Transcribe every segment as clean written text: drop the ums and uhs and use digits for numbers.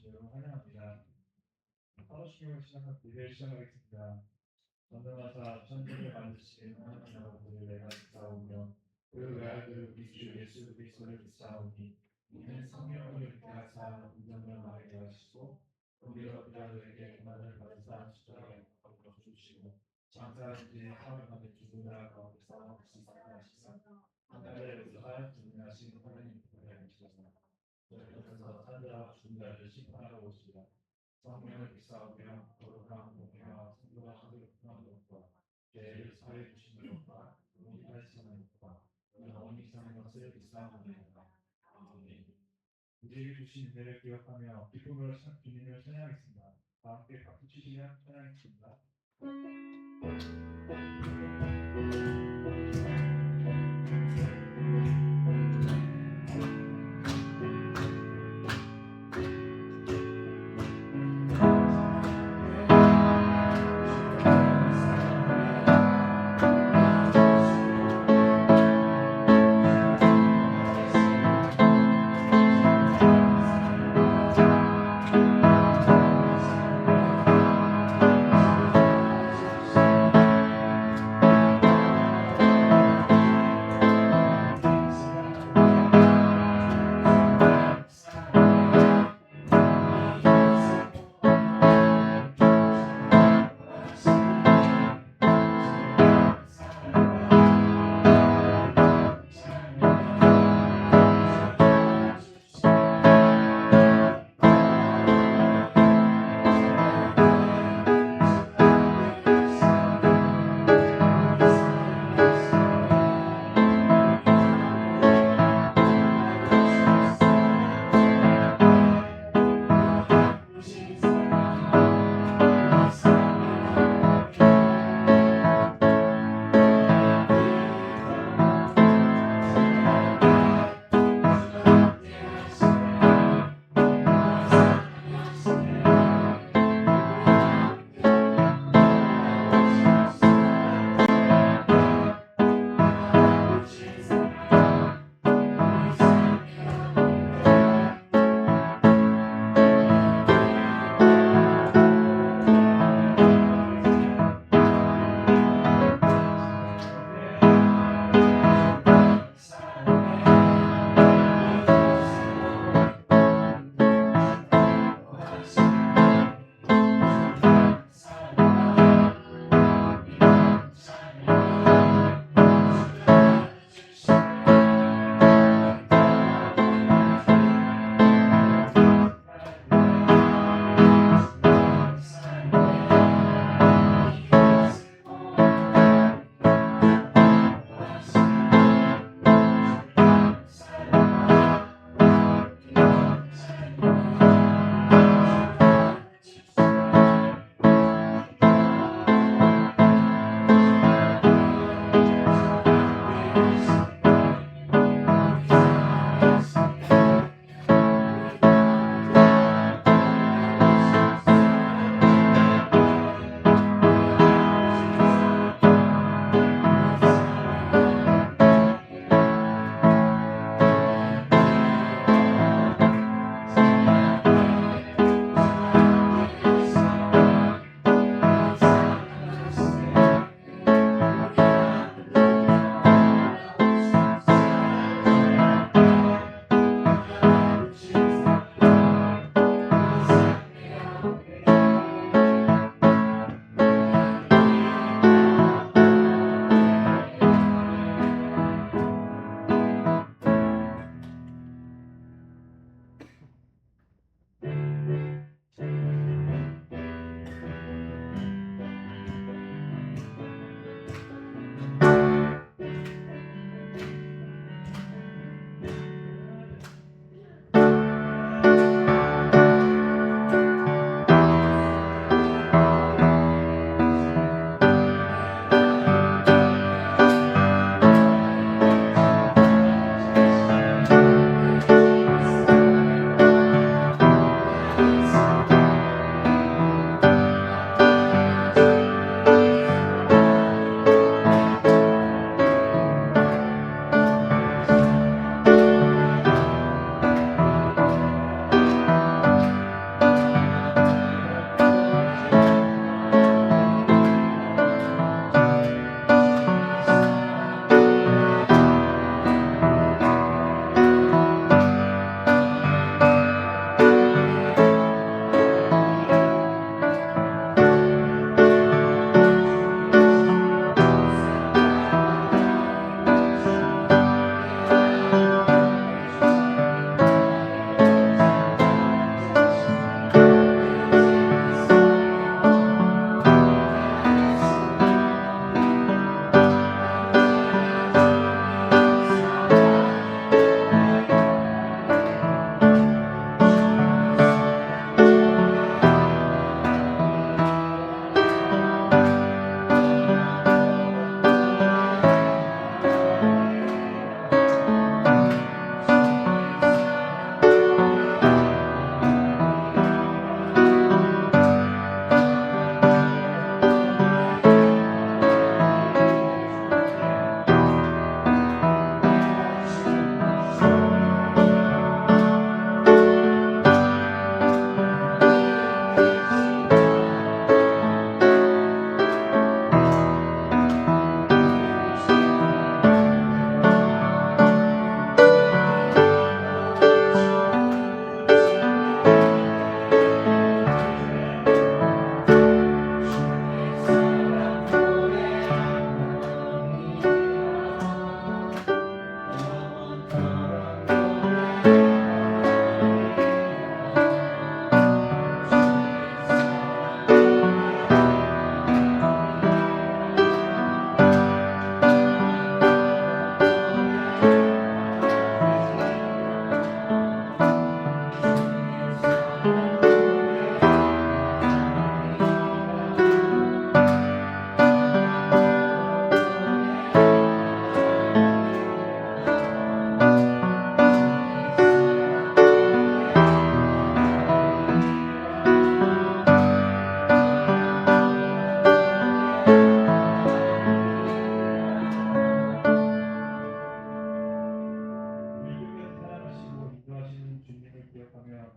주신 여러분 환영합니다. 하루식을 시작하겠습니다. 전능하사 천지를 만드신 하나님 아버지를 내가 믿사오며 그 외아들 우리 주 예수 그리스도를 믿사오니 이는 성령을 믿게 하사 운명을 말하게 하시고 우리가 그자들에게 고난을 받으사 십자가에 못 주시고 장사한 지 사흘 만에 죽은 자 가운데서 다시 살아나시사 하늘에 올라가 진리하신 하나님 보좌에 계시사 저희에서 산자와 죽은 자를 심판하러 오시리라. 성령을 믿사오며 거룩한 공회와 성도와 하늘을 풍성한 것과 죄를 사해 주시는 것과 우리 하시는 것과 영원히 사는 것을 믿사옵나이다. 아멘. 우리에게 주신 은혜를 기억하며 기쁨으로 주님을 찬양하겠습니다. 다 함께 박수 치시며 찬양하겠습니다.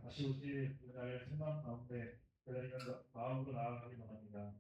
다시 오실 그날의 소망 가운데 기다리면서 마음으로 나아가기 원합니다.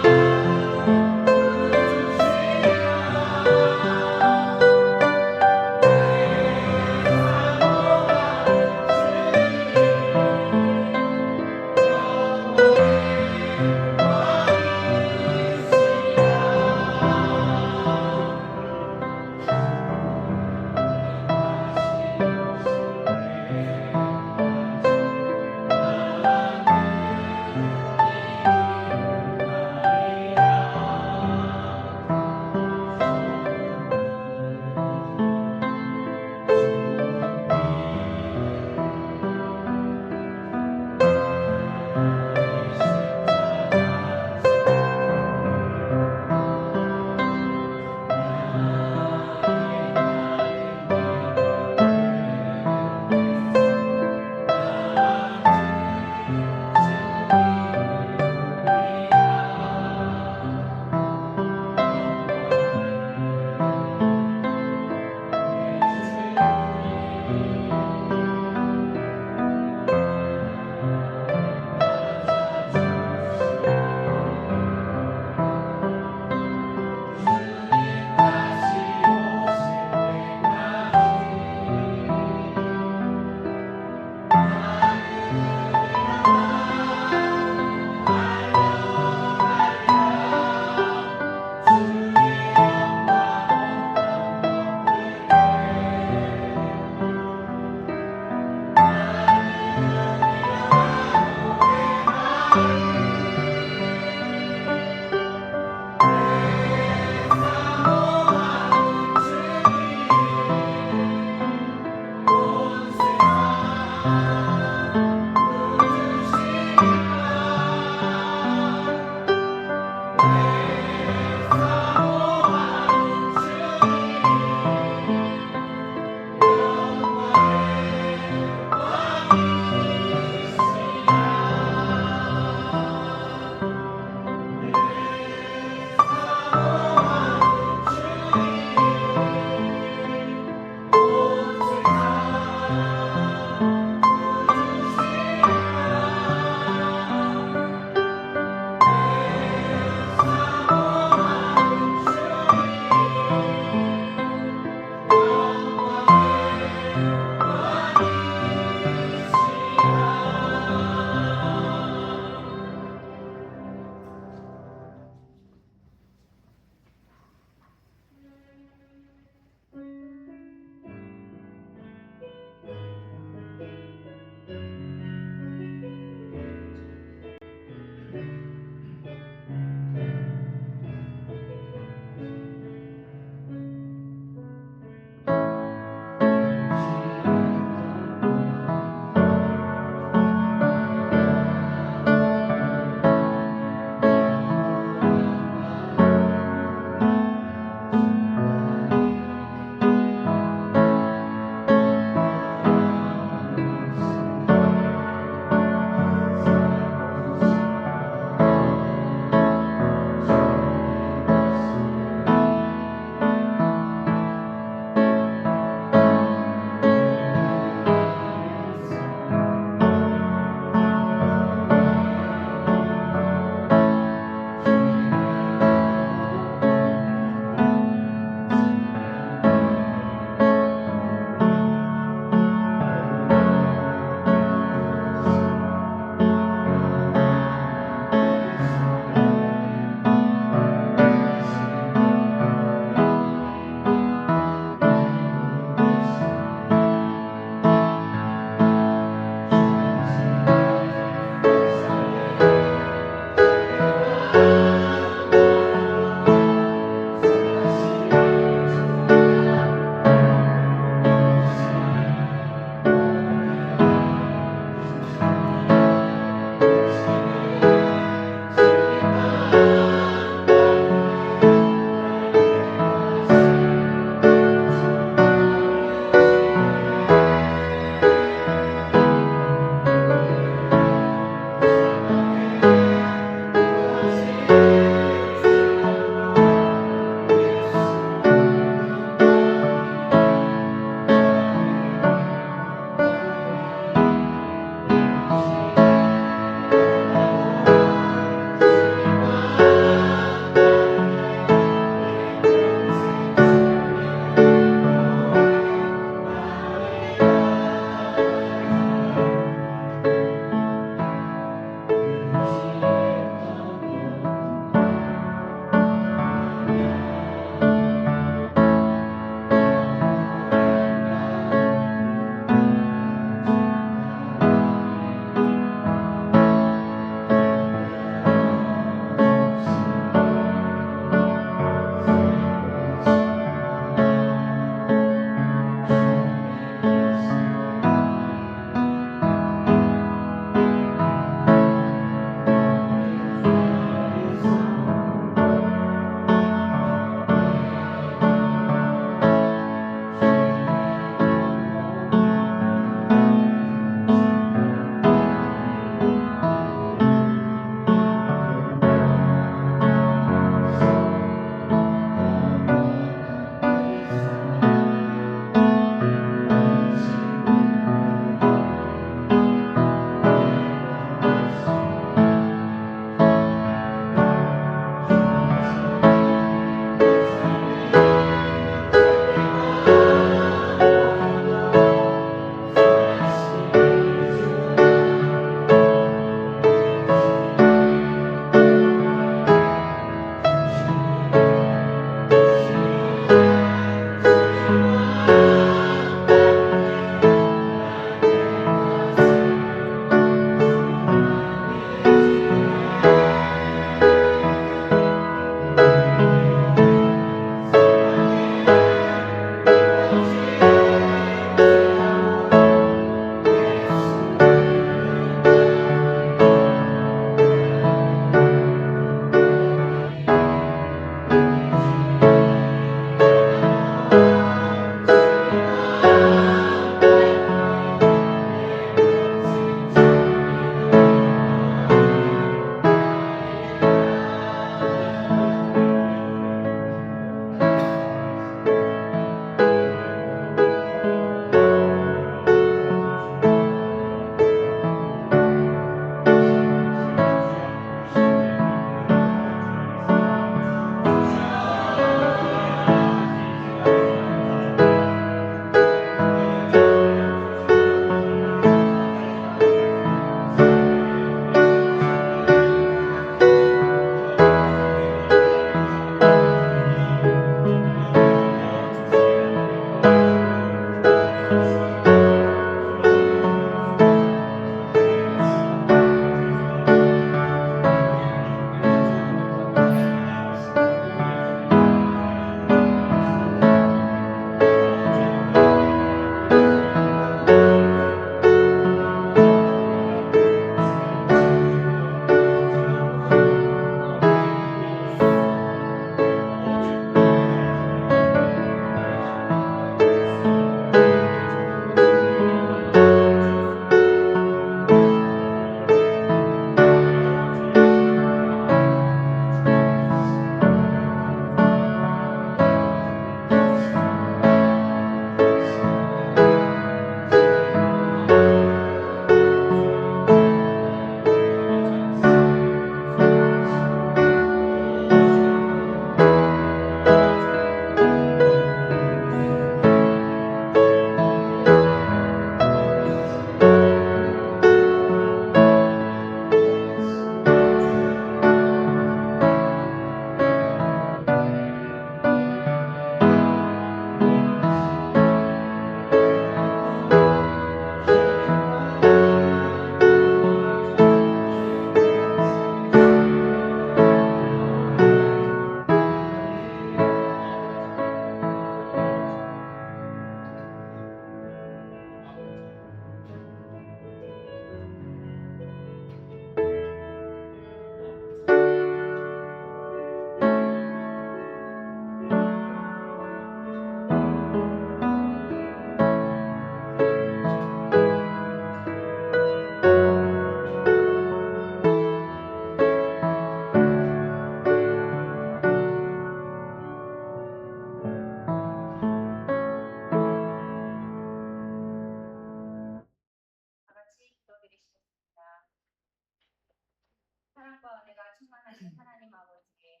사랑하신 하나님 아버지,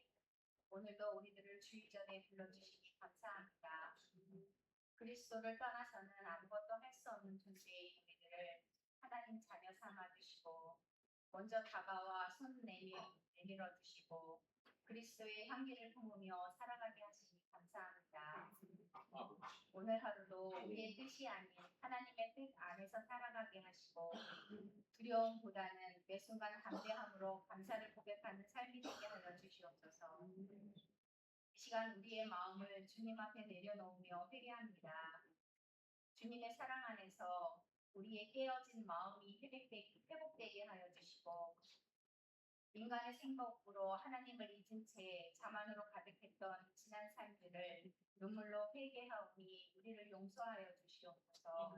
오늘도 우리들을 주의전에 불러주시니 감사합니다. 그리스도를 떠나서는 아무것도 할 수 없는 존재인 우리들을 하나님 자녀 삼아 주시고 먼저 다가와 손 내밀어 주시고 그리스도의 향기를 품으며 살아가게 하시니 감사합니다. 오늘 하루도 우리의 뜻이 아닌 하나님의 뜻 안에서 살아가게 하시고 두려움보다는 매 순간 담대함으로 감사를 고백하는 삶이 되게 하여 주시옵소서. 이 시간 우리의 마음을 주님 앞에 내려놓으며 회개합니다. 주님의 사랑 안에서 우리의 깨어진 마음이 회복되게 하여 주시고 인간의 생각으로 하나님을 잊은 채 자만으로 가득했던 지난 삶들을 눈물로 회개하오니 우리를 용서하여 주시옵소서.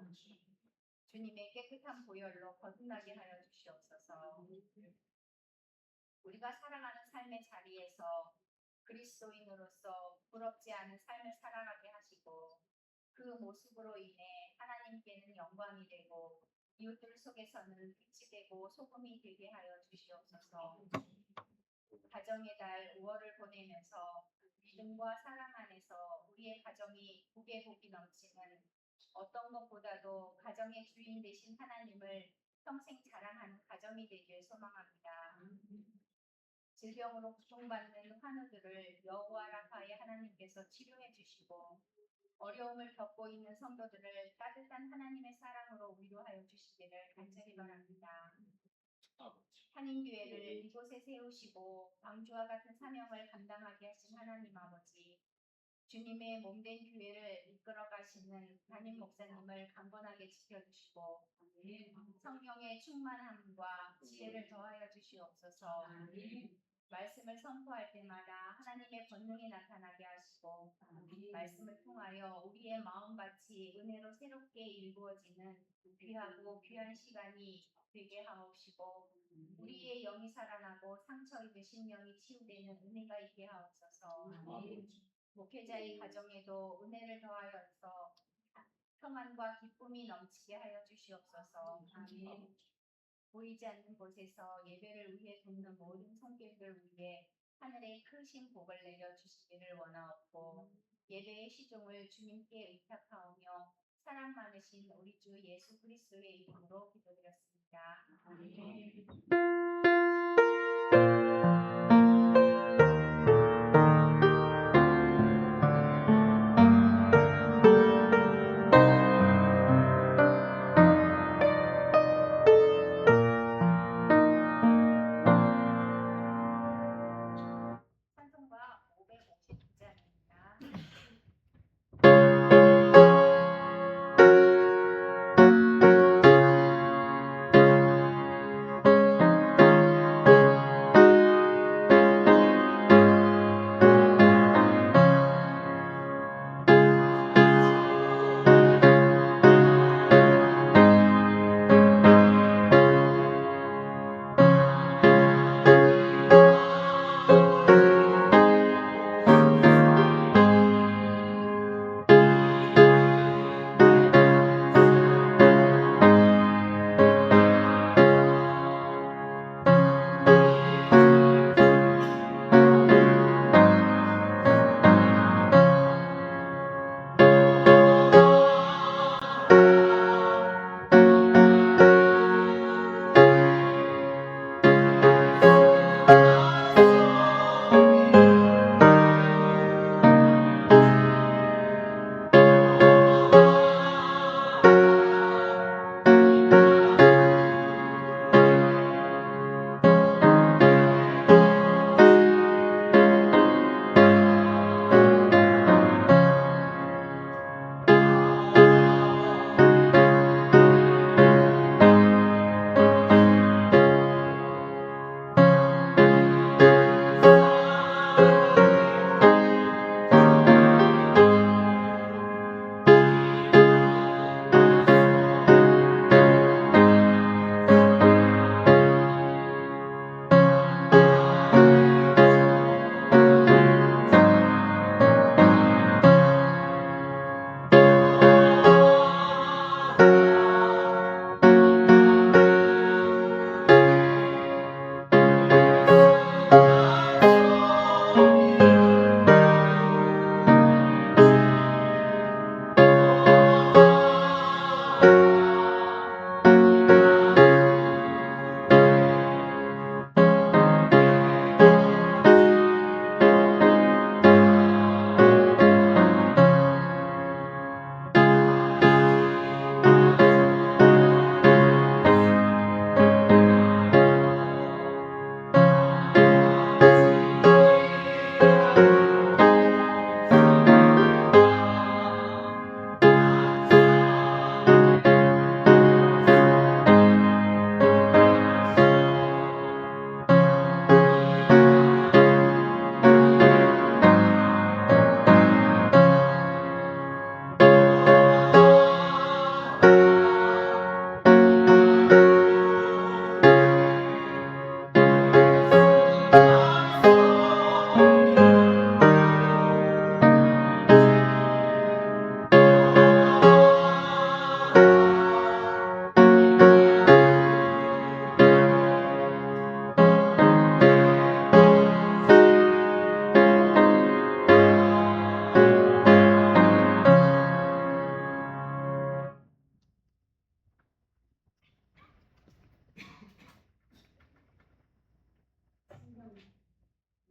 주님의 깨끗한 보혈로 거듭나게 하여 주시옵소서. 우리가 살아가는 삶의 자리에서 그리스도인으로서 부럽지 않은 삶을 살아가게 하시고 그 모습으로 인해 하나님께는 영광이 되고 이웃들 속에서는 빛이 되고 소금이 되게 하여 주시옵소서. 가정의 달 5월을 보내면서 믿음과 사랑 안에서 우리의 가정이 복에 복이 넘치는 어떤 것보다도 가정의 주인 되신 하나님을 평생 자랑하는 가정이 되길 소망합니다. 질병으로 고통받는 환우들을 여호와 라파의 하나님께서 치료해 주시고 어려움을 겪고 있는 성도들을 따뜻한 하나님의 사랑으로 위로하여 주시기를 간절히 바랍니다. 한인교회를 이곳에 세우시고 광주와 같은 사명을 감당하게 하신 하나님 아버지, 주님의 몸된 교회를 이끌어 가시는 담임 목사님을 강건하게 지켜주시고 성령의 충만함과 지혜를 더하여 주시옵소서. 말씀을 선포할 때마다 하나님의 권능이 나타나게 하시고 말씀을 통하여 우리의 마음밭이 은혜로 새롭게 일구어지는 귀하고 귀한 시간이 되게 하옵시고 우리의 영이 살아나고 상처 입으신 영이 치유되는 은혜가 있게 하옵소서. 목회자의 가정에도 은혜를 더하여서 평안과 기쁨이 넘치게 하여 주시옵소서. 보이지 않는 곳에서 예배를 위해 돕는 모든 손길들 위해 하늘의 크신 복을 내려 주시기를 원하옵고 예배의 시종을 주님께 의탁하오며 사랑 많으신 우리 주 예수 그리스도의 이름으로 기도드렸습니다. 아멘. 찬송가 559장입니다.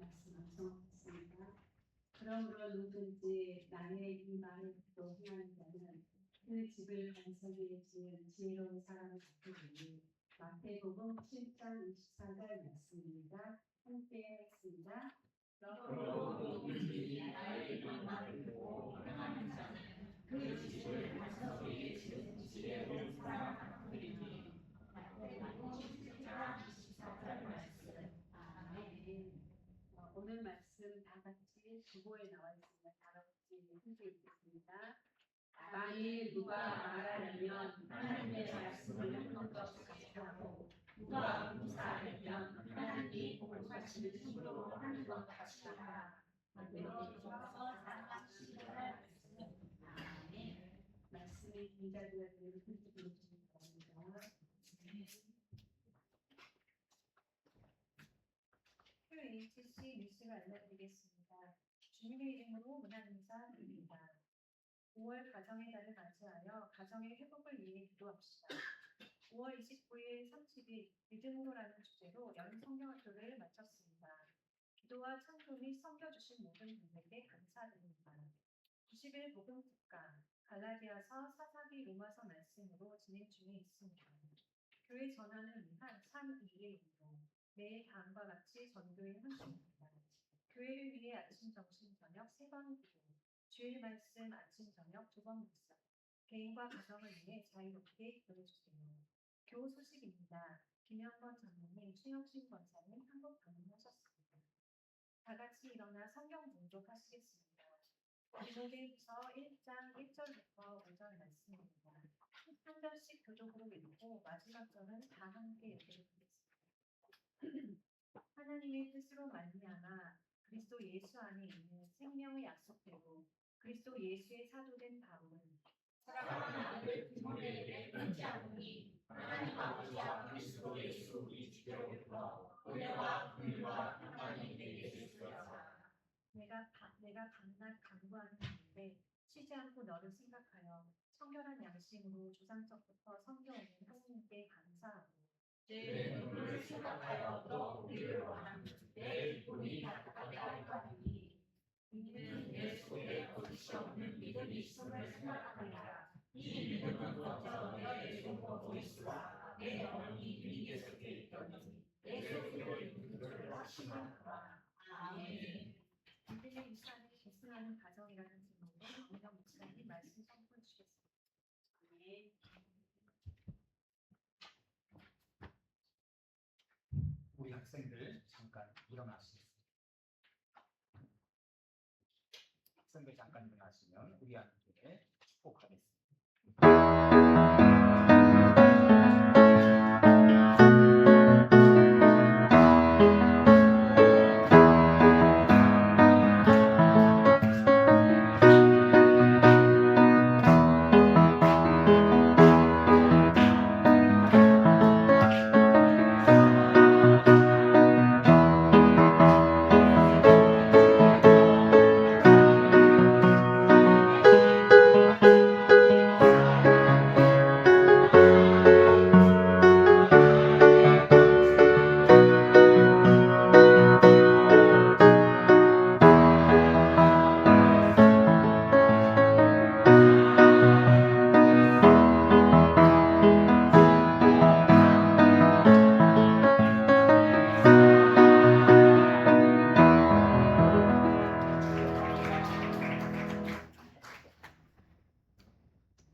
말씀 성했습니다. 그러므로 누구든지 나의 이 말을 듣고 행하는 자는 그 집을 반석에 지은 지혜로운 사람을 같으니 마태복음 7장 24절 말씀입니다. 함께 했습니다. 그러므로 누구든지 나의 말을 듣고 행하는 자는 그 집을 반석에 지은 지혜로운 사람 같으리니. 마태복음 7장 24절 말씀. 아멘. 오늘 말씀 다 같이 주보에 나와 있습니다. 다 같이 함께 읽겠습니다. 만일 누가 말하려면 하나님의 말씀을 한번도 가시하고 누가 묵사하려면 하나님이 복음하시는 힘으로 하는 것 같이 하라. 마태복음서 4장 10절 말씀. 아멘. 말씀이 기자되었기를 흔히 보시기 바랍니다. HC 뉴스를 알려드리겠습니다. 주님의 이름으로 문안 인사드립니다. 5월 가정의 달을 맞이하여 가정의 회복을 위해 기도합시다. 5월 29일, 30일 믿음으로라는 주제로 연 성경학교를 마쳤습니다. 기도와 찬송 및 섬겨주신 모든 분들께 감사드립니다. 90일 복음 특강 갈라디아서, 사사기, 로마서 말씀으로 진행 중에 있습니다. 교회 전환을 위한 321 운동 매일 다음과 같이 전교에 헌신합니다. 교회를 위해 아침, 점심, 저녁 3번 기도, 주일 말씀 아침, 저녁 2번 묵상, 개인과 가정을 위해 자유롭게 기도해주세요. 교우 소식입니다. 김영건 장로님, 최영신 권사님 한국 방문하셨습니다. 다 같이 일어나 성경 봉독하시겠습니다. 디모데후서 1장 1절부터 5절 말씀입니다. 한 절씩 교독으로 읽고 마지막 절은 다 함께 읽어드리겠습니다. 하나님의 뜻으로 말미암아 그리스도 예수 안에 있는 생명의 약속대로 그리스도 예수의 사도된 바울은 사랑하는 아들 디모데에게 편지하노니 하나님 아버지와 그리스도 예수 우리 주께로부터 은혜와 긍휼과 평안이 내게 주시옵소서. 내가 밤낮 간구하는 가운데 쉬지 않고 너를 생각하여 청결한 양심으로 조상적부터 섬겨오는 하나님께 감사하고 내 눈물을 생각하여 또 우리를 원하는 내 기쁨이 가득하게 하리니 이는 내 속에 거짓이 없는 믿음이 있음을 생각하노라. 이 믿음은 먼저 내 종모 보이스와 내 어머니 유니게서 있더니 내 속에 있는 그들을 확신하노라. 아멘. 믿음의 유산을 계승하는 가정이라는 제목으로 강명 목사님 말씀 선포해 주시겠습니다. 아멘. 우리 학생들 잠깐 일어나시겠습니다. 학생들 잠깐 일어나시면 우리 함께 축복하겠습니다.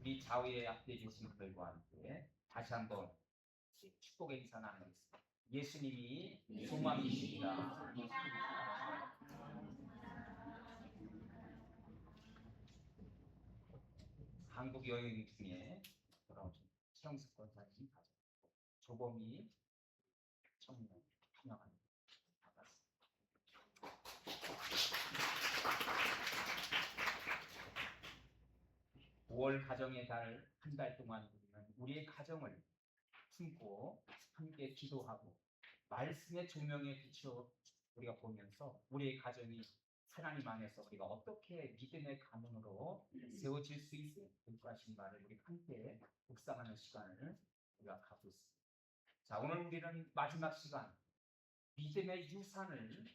우리 좌우에 앞에 계신 분들과 함께 다시 한번 축복의 인사 나누겠습니다. 예수님이 소망이십니다. 한국 여행 중에 돌아오신 최영석 권사님 가족, 조범이 청년 환영합니다. 반갑습니다. 5월 가정의 달 한 달 동안 우리는 우리의 가정을 품고 함께 기도하고 말씀의 조명에 비추어 우리가 보면서 우리의 가정이 하나님 안에서 우리가 어떻게 믿음의 가문으로 세워질 수 있을까 하신 말을 우리 함께 묵상하는 시간을 우리가 갖고 있습니다. 자, 오늘 우리는 마지막 시간 믿음의 유산을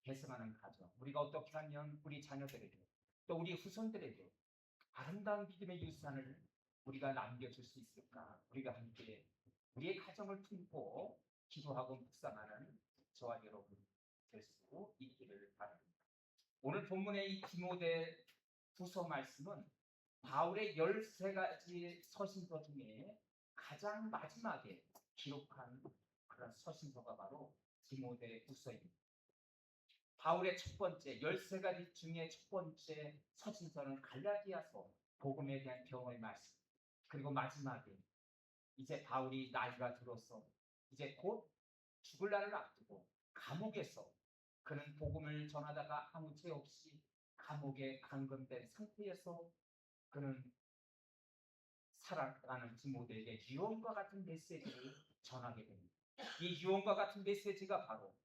계승하는 가정, 우리가 어떻게 하면 우리 자녀들에게 또 우리 후손들에게 아름다운 믿음의 유산을 우리가 남겨줄 수 있을까? 우리가 함께 우리의 가정을 품고 기도하고 묵상하는 저와 여러분 될 수 있기를 바랍니다. 오늘 본문의 이 디모데 후서 말씀은 바울의 13가지 서신서 중에 가장 마지막에 기록한 그런 서신서가 바로 디모데 후서입니다. 바울의 첫 번째 13가지 중에 첫 번째 서신서는 갈라디아서, 복음에 대한 경험의 말씀. 그리고 마지막에 이제 바울이 나이가 들어서 이제 곧 죽을 날을 앞두고 감옥에서 그는 복음을 전하다가 아무 죄 없이 감옥에 감금된 상태에서 그는 살아가는 디모데에게 유언과 같은 메시지를 전하게 됩니다. 이 유언과 같은 메시지가 바로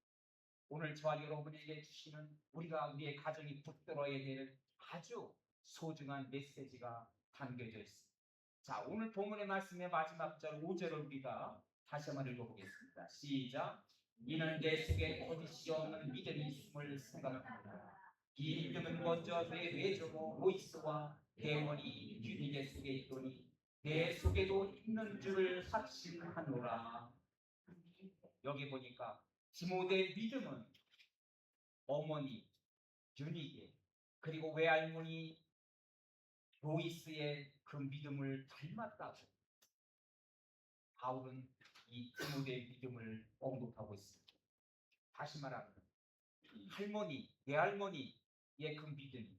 오늘 저와 여러분에게 주시는 우리가 우리의 가정이 붙들어야 될 아주 소중한 메시지가 담겨져 있습니다. 자, 오늘 본문의 말씀의 마지막 절 5절을 우리가 다시 한번 읽어보겠습니다. 시작. 이는 내 속에 거짓이 없는 믿음이 있음을 생각합니다. 이 믿음은 먼저 내 외조모 로이스와 내 어머니 유니게 속에 있더니 내 속에도 있는 줄을 확신하노라. 여기 보니까 디모데의 믿음은 어머니 유니게 그리고 외할머니 로이스의 그 믿음을 닮았다고 바울은 이 디모데의 믿음을 언급하고 있습니다. 다시 말하면 할머니, 외할머니의 그 믿음이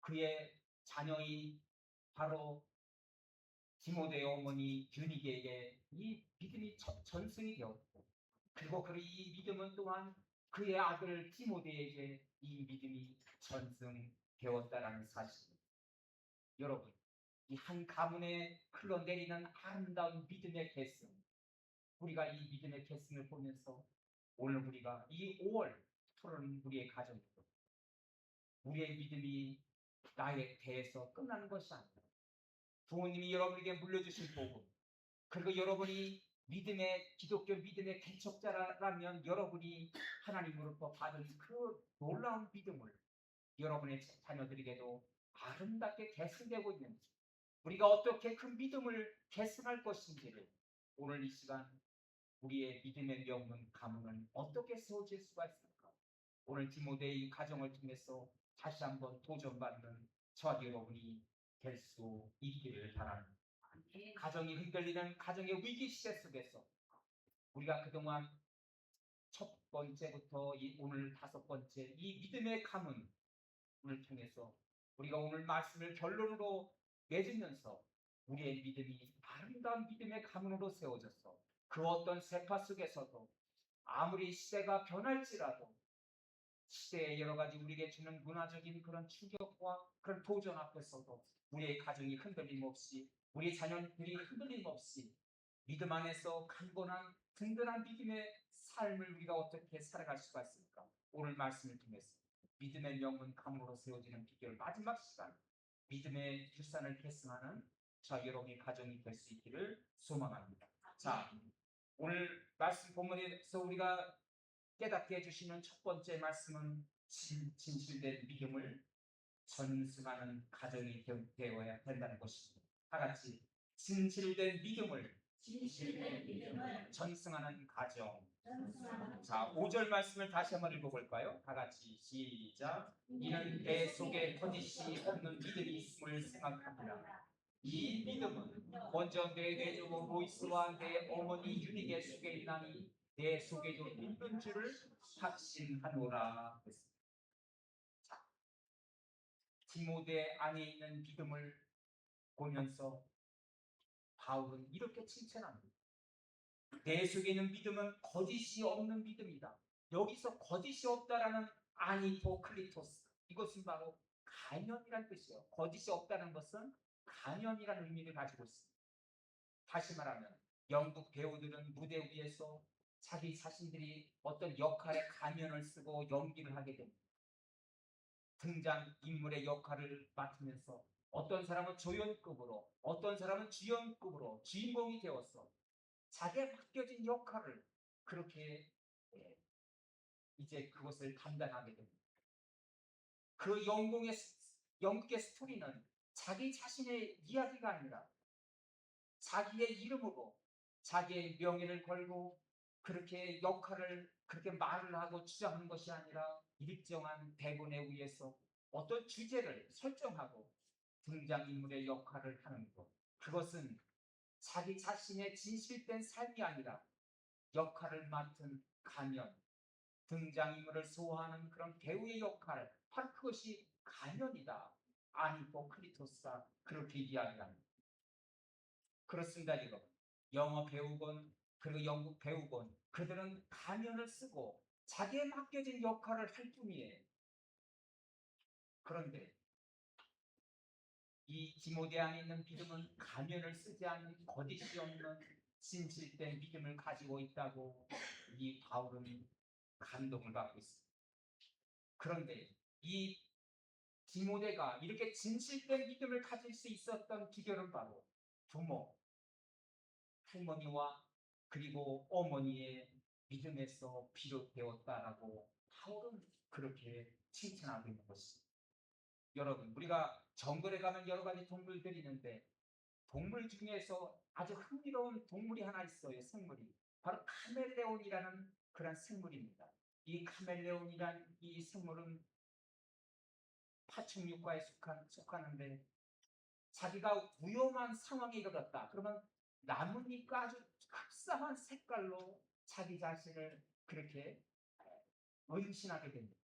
그의 자녀이 바로 디모데의 어머니 유니게에게 이 믿음이 전승이 되었고, 그리고 그 이 믿음은 또한 그의 아들 디모데에게 이 믿음이 전승되었다라는 사실. 여러분, 이 한 가문에 흘러내리는 아름다운 믿음의 계승, 우리가 이 믿음의 계승을 보면서 오늘 우리가 이 5월 푸른 우리의 가정에서 우리의 믿음이 나에 대해서 끝나는 것이 아니라 부모님이 여러분에게 물려주신 복음, 그리고 여러분이 믿음의 기독교 믿음의 개척자라면 여러분이 하나님으로부터 받은 그 놀라운 믿음을 여러분의 자녀들에게도 아름답게 계승되고 있는지, 우리가 어떻게 그 믿음을 계승할 것인지를 오늘 이 시간 우리의 믿음의 명문 가문은 어떻게 세워질 수가 있을까? 오늘 디모데의 가정을 통해서 다시 한번 도전받는 저와 여러분이 될 수 있기를 바랍니다. 가정이 흔들리는 가정의 위기 시대 속에서 우리가 그동안 첫 번째부터 오늘 5번째 이 믿음의 가문을 통해서 우리가 오늘 말씀을 결론으로 맺으면서 우리의 믿음이 아름다운 믿음의 가문으로 세워져서 그 어떤 세파 속에서도 아무리 시대가 변할지라도 시대의 여러 가지 우리에게 주는 문화적인 그런 충격과 그런 도전 앞에서도 우리의 가정이 흔들림 없이, 우리 자녀들이 흔들림 없이 믿음 안에서 강건한 든든한 믿음의 삶을 우리가 어떻게 살아갈 수가 있을까? 오늘 말씀을 통해서 믿음의 명문 가문으로 세워지는 비결, 마지막 시간 믿음의 유산을 계승하는 저 여러분의 가정이 될 수 있기를 소망합니다. 자, 오늘 말씀 본문에서 우리가 깨닫게 해주시는 첫 번째 말씀은 진실된 믿음을 전승하는 가정이 되어야 된다는 것입니다. 다 같이 진실된 믿음을 전승하는 가정. 자, 5절 말씀을 다시 한번 읽어볼까요? 다 같이 시작. 이는 내 속에 거짓이 없는 믿음이 있음을 생각합니다. 이 믿음은 먼저 내 외조모 로이스와 내 어머니 유니게 속에 있나니 내 속에도 있는 줄을 확신하노라. 자, 디모데 안에 있는 믿음을 보면서 바울은 이렇게 칭찬합니다. 내 속에 있는 믿음은 거짓이 없는 믿음이다. 여기서 거짓이 없다라는 아니토클리토스, 이것은 바로 간염이라는 뜻이에요. 거짓이 없다는 것은 간염이라는 의미를 가지고 있습니다. 다시 말하면 영국 배우들은 무대 위에서 자기 자신들이 어떤 역할에 가면을 쓰고 연기를 하게 됩니다. 등장 인물의 역할을 맡으면서 어떤 사람은 조연급으로, 어떤 사람은 주연급으로 주인공이 되어서 자기가 맡겨진 역할을 그렇게 이제 그것을 감당하게 됩니다. 그 영국의 스토리는 자기 자신의 이야기가 아니라 자기의 이름으로 자기의 명예를 걸고 그렇게 역할을 그렇게 말을 하고 주장하는 것이 아니라 일정한 대본에 의해서 어떤 주제를 설정하고 등장인물의 역할을 하는 것. 그것은 자기 자신의 진실된 삶이 아니라 역할을 맡은 가면, 등장인물을 소화하는 그런 배우의 역할, 바로 그것이 가면이다. 아니포크리토스가 그렇게 이야기합니다. 그렇습니다, 여러분. 영어 배우건 그리고 영국 배우건 그들은 가면을 쓰고 자기에 맡겨진 역할을 할 뿐이에요. 그런데 이 디모데 안에 있는 믿음은 가면을 쓰지 않는 거짓이 없는 진실된 믿음을 가지고 있다고 이 바울은 감동을 받고 있습니다. 그런데 이 디모데가 이렇게 진실된 믿음을 가질 수 있었던 비결은 바로 부모, 할머니와 그리고 어머니의 믿음에서 비롯되었다라고 바울은 그렇게 칭찬하고 있는 것입니다. 여러분, 우리가 정글에 가면 여러 가지 동물들이 있는데 동물 중에서 아주 흥미로운 동물이 하나 있어요. 생물이 바로 카멜레온이라는 그런 생물입니다. 이 카멜레온이란 이 생물은 파충류과에 속하는데 자기가 위험한 상황에 이르렀다. 그러면 나뭇잎과 아주 흡사한 색깔로 자기 자신을 그렇게 은신하게 됩니다.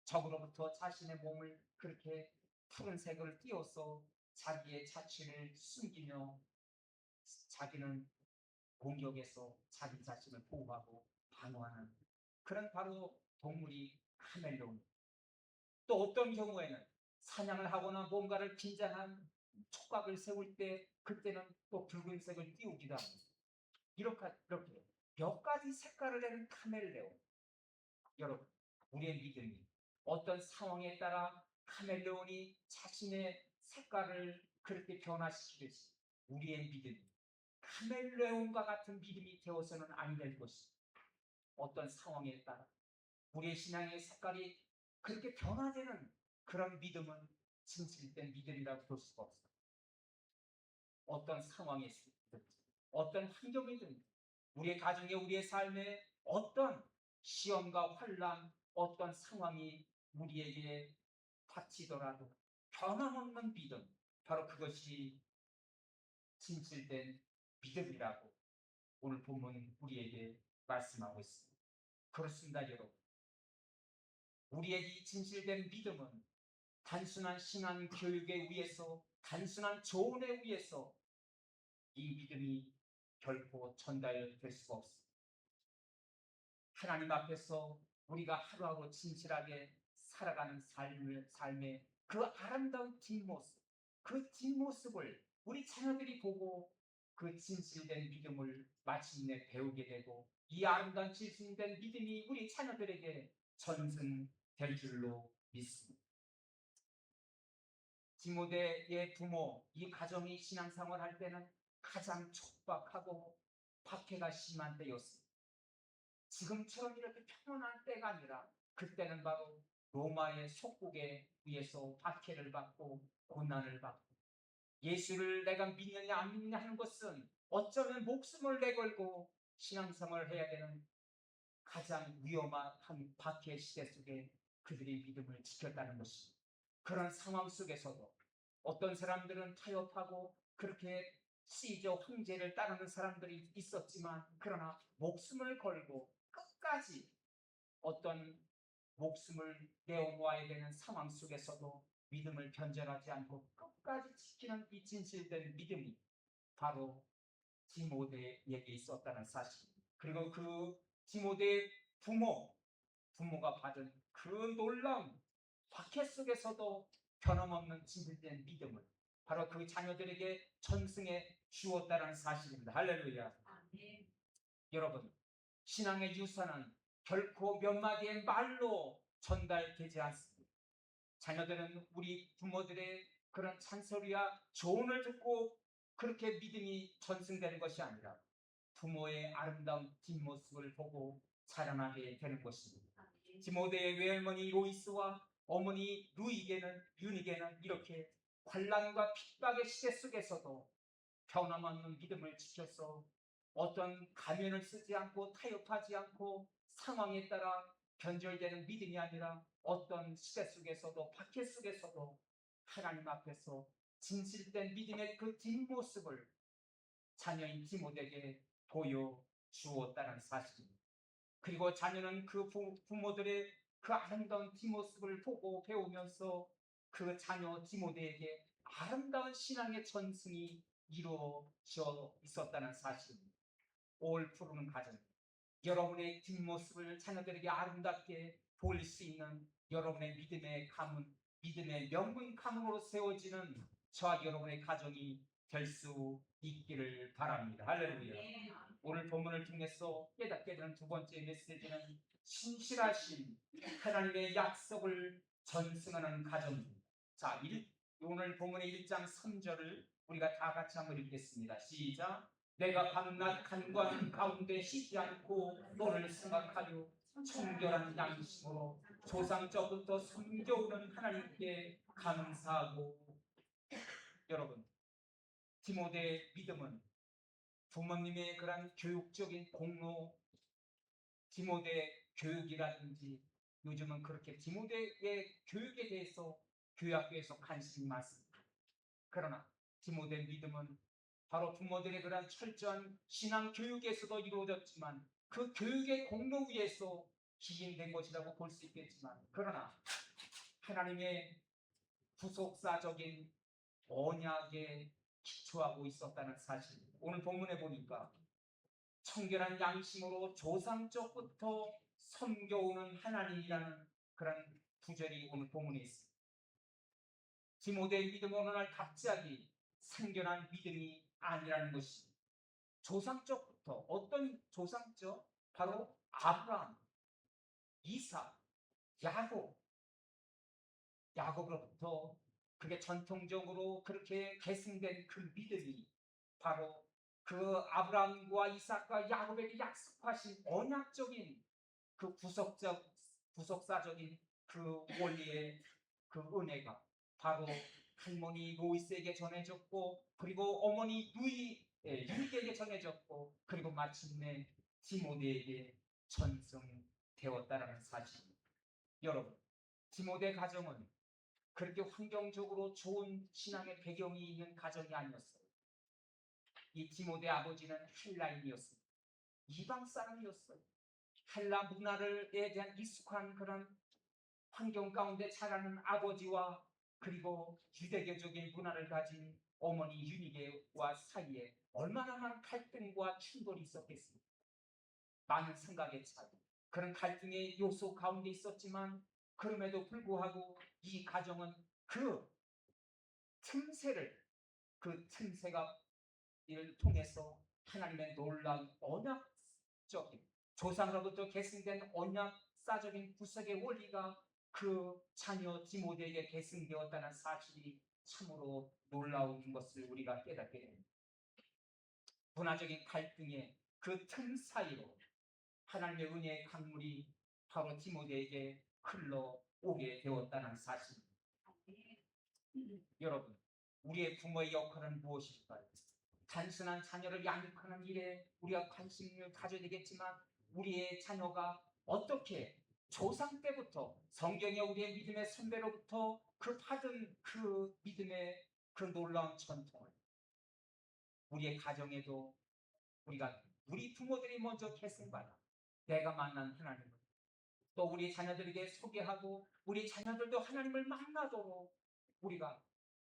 적으로부터 자신의 몸을 그렇게 푸른색을 띄워서 자기의 자취를 숨기며 자기는 공격에서 자기 자신을 보호하고 방어하는 그런 바로 동물이 카멜레온. 또 어떤 경우에는 사냥을 하거나 뭔가를 긴장한 촉각을 세울 때 그때는 또 붉은색을 띄우기도 합니다. 이렇게 몇 가지 색깔을 내는 카멜레온. 여러분, 우리의 믿음이 어떤 상황에 따라 카멜레온이 자신의 색깔을 그렇게 변화시키듯이 우리의 믿음이 카멜레온과 같은 믿음이 되어서는 안 될 것입니다. 어떤 상황에 따라 우리의 신앙의 색깔이 그렇게 변화되는 그런 믿음은 진실된 믿음이라고 볼 수가 없어요. 어떤 상황에 있든지 어떤 환경이든 우리의 가정에 우리의 삶에 어떤 시험과 환난 어떤 상황이 우리에게 닥치더라도 변함없는 믿음, 바로 그것이 진실된 믿음이라고 오늘 본문은 우리에게 말씀하고 있습니다. 그렇습니다, 여러분. 우리의 이 진실된 믿음은 단순한 신앙 교육에 의해서 단순한 조언에 의해서 이 믿음이 결코 전달될 수가 없습니다. 하나님 앞에서 우리가 하루하루 진실하게 살아가는 삶의 그 아름다운 뒷모습, 그 뒷모습을 우리 자녀들이 보고 그 진실된 믿음을 마침내 배우게 되고 이 아름다운 진실된 믿음이 우리 자녀들에게 전승될 줄로 믿습니다. 디모데의 부모, 이 가정이 신앙생활 할 때는 가장 촉박하고 박해가 심한 때였습니다. 지금처럼 이렇게 평온한 때가 아니라 그때는 바로 로마의 속국에 의해서 박해를 받고 고난을 받고 예수를 내가 믿느냐 안 믿느냐 하는 것은 어쩌면 목숨을 내걸고 신앙생활을 해야 되는 가장 위험한 박해 시대 속에 그들의 믿음을 지켰다는 것입니다. 그런 상황 속에서도 어떤 사람들은 타협하고 그렇게 시저 황제를 따르는 사람들이 있었지만 그러나 목숨을 걸고 끝까지 어떤 목숨을 내어놓아야 되는 상황 속에서도 믿음을 변절하지 않고 끝까지 지키는 이 진실된 믿음이 바로 디모데에게 있었다는 사실. 그리고 그 디모데의 부모가 받은 그 놀라운 박해 속에서도 변함없는 진실된 믿음을 바로 그 자녀들에게 전승해 주었다는 사실입니다. 할렐루야. 아멘. 여러분, 신앙의 유산은 결코 몇 마디의 말로 전달되지 않습니다. 자녀들은 우리 부모들의 그런 찬소리와 조언을 듣고 그렇게 믿음이 전승되는 것이 아니라 부모의 아름다운 뒷모습을 보고 자라나게 되는 것입니다. 디모데의 외할머니 로이스와 어머니 윤에게는 이렇게 환난과 핍박의 시대 속에서도 변함없는 믿음을 지켜서 어떤 가면을 쓰지 않고 타협하지 않고 상황에 따라 변절되는 믿음이 아니라 어떤 시대 속에서도 박해 속에서도 하나님 앞에서 진실된 믿음의 그 뒷모습을 자녀인 디모데에게 보여주었다는 사실입니다. 그리고 자녀는 그 부모들의 그 아름다운 뒷모습을 보고 배우면서 그 자녀 디모데에게 아름다운 신앙의 전승이 이루어져 있었다는 사실입니다. 올 푸르는 가정, 여러분의 뒷모습을 자녀들에게 아름답게 보일 수 있는 여러분의 믿음의 가문, 믿음의 명문 가문으로 세워지는 저와 여러분의 가정이 될 수 있기를 바랍니다. 할렐루야. 오늘 본문을 통해서 깨닫게 되는 두 번째 메시지는 신실하신 하나님의 약속을 전승하는 가정입니다. 자, 오늘 본문의 1장 3절을 우리가 다 같이 한번 읽겠습니다. 시작. 내가 밤낮 간구하는 가운데 쉬지 않고 너를 생각하여 청결한 양심으로 조상적부터 섬겨오는 하나님께 감사하고. 여러분, 디모데의 믿음은 부모님의 그런 교육적인 공로, 디모데 교육이라든지 요즘은 그렇게 디모데의 교육에 대해서 교회학교에서 관심이 많습니다. 그러나 디모데 믿음은 바로 부모들의 그런 철저한 신앙 교육에서도 이루어졌지만 그 교육의 공로 위에서 기인된 것이라고 볼 수 있겠지만, 그러나 하나님의 구속사적인 언약에 기초하고 있었다는 사실, 오늘 본문에 보니까 청결한 양심으로 조상적부터 섬겨오는 하나님이라는 그런 구절이 오늘 본문에 있습니다. 디모데의 믿음은 어느 날 갑자기 생겨난 믿음이 아니라는 것이, 조상적부터, 어떤 조상적? 바로 아브라함, 이삭, 야곱으로부터 그게 전통적으로 그렇게 계승된 그 믿음이 바로 그 아브라함과 이삭과 야곱에게 약속하신 언약적인 그 구속사적인 그 원리의 그 은혜가 바로 할머니 로이스에게 전해졌고, 그리고 어머니 유익에게 전해졌고, 그리고 마침내 디모데에게 전승되었다는 사실입니다. 여러분, 디모데 가정은 그렇게 환경적으로 좋은 신앙의 배경이 있는 가정이 아니었어요. 이 디모데 아버지는 헬라인이었습니다. 이방 사람이었어요. 헬라 문화에 대한 익숙한 그런 환경 가운데 자라는 아버지와 그리고 유대교적인 문화를 가진 어머니 유니게와 사이에 얼마나 많은 갈등과 충돌이 있었겠습니까? 많은 생각의 차이, 그런 갈등의 요소 가운데 있었지만, 그럼에도 불구하고 이 가정은 그 틈새가 이를 통해서 하나님의 놀라운 언약적인 조상으로부터 계승된 언약사적인 구속의 원리가 그 자녀 디모데에게 계승되었다는 사실이 참으로 놀라운 것을 우리가 깨닫게 됩니다. 문화적인 갈등의 그 틈 사이로 하나님의 은혜의 강물이 바로 디모데에게 흘러오게 되었다는 사실입니다. 여러분, 우리의 부모의 역할은 무엇일까요? 단순한 자녀를 양육하는 일에 우리가 관심을 가져야 되겠지만, 우리의 자녀가 어떻게 조상 때부터 성경의 우리의 믿음의 선배로부터 그 받은 그 믿음의 그 놀라운 전통을 우리의 가정에도 우리 부모들이 먼저 계승받아 내가 만난 하나님을 또 우리 자녀들에게 소개하고, 우리 자녀들도 하나님을 만나도록 우리가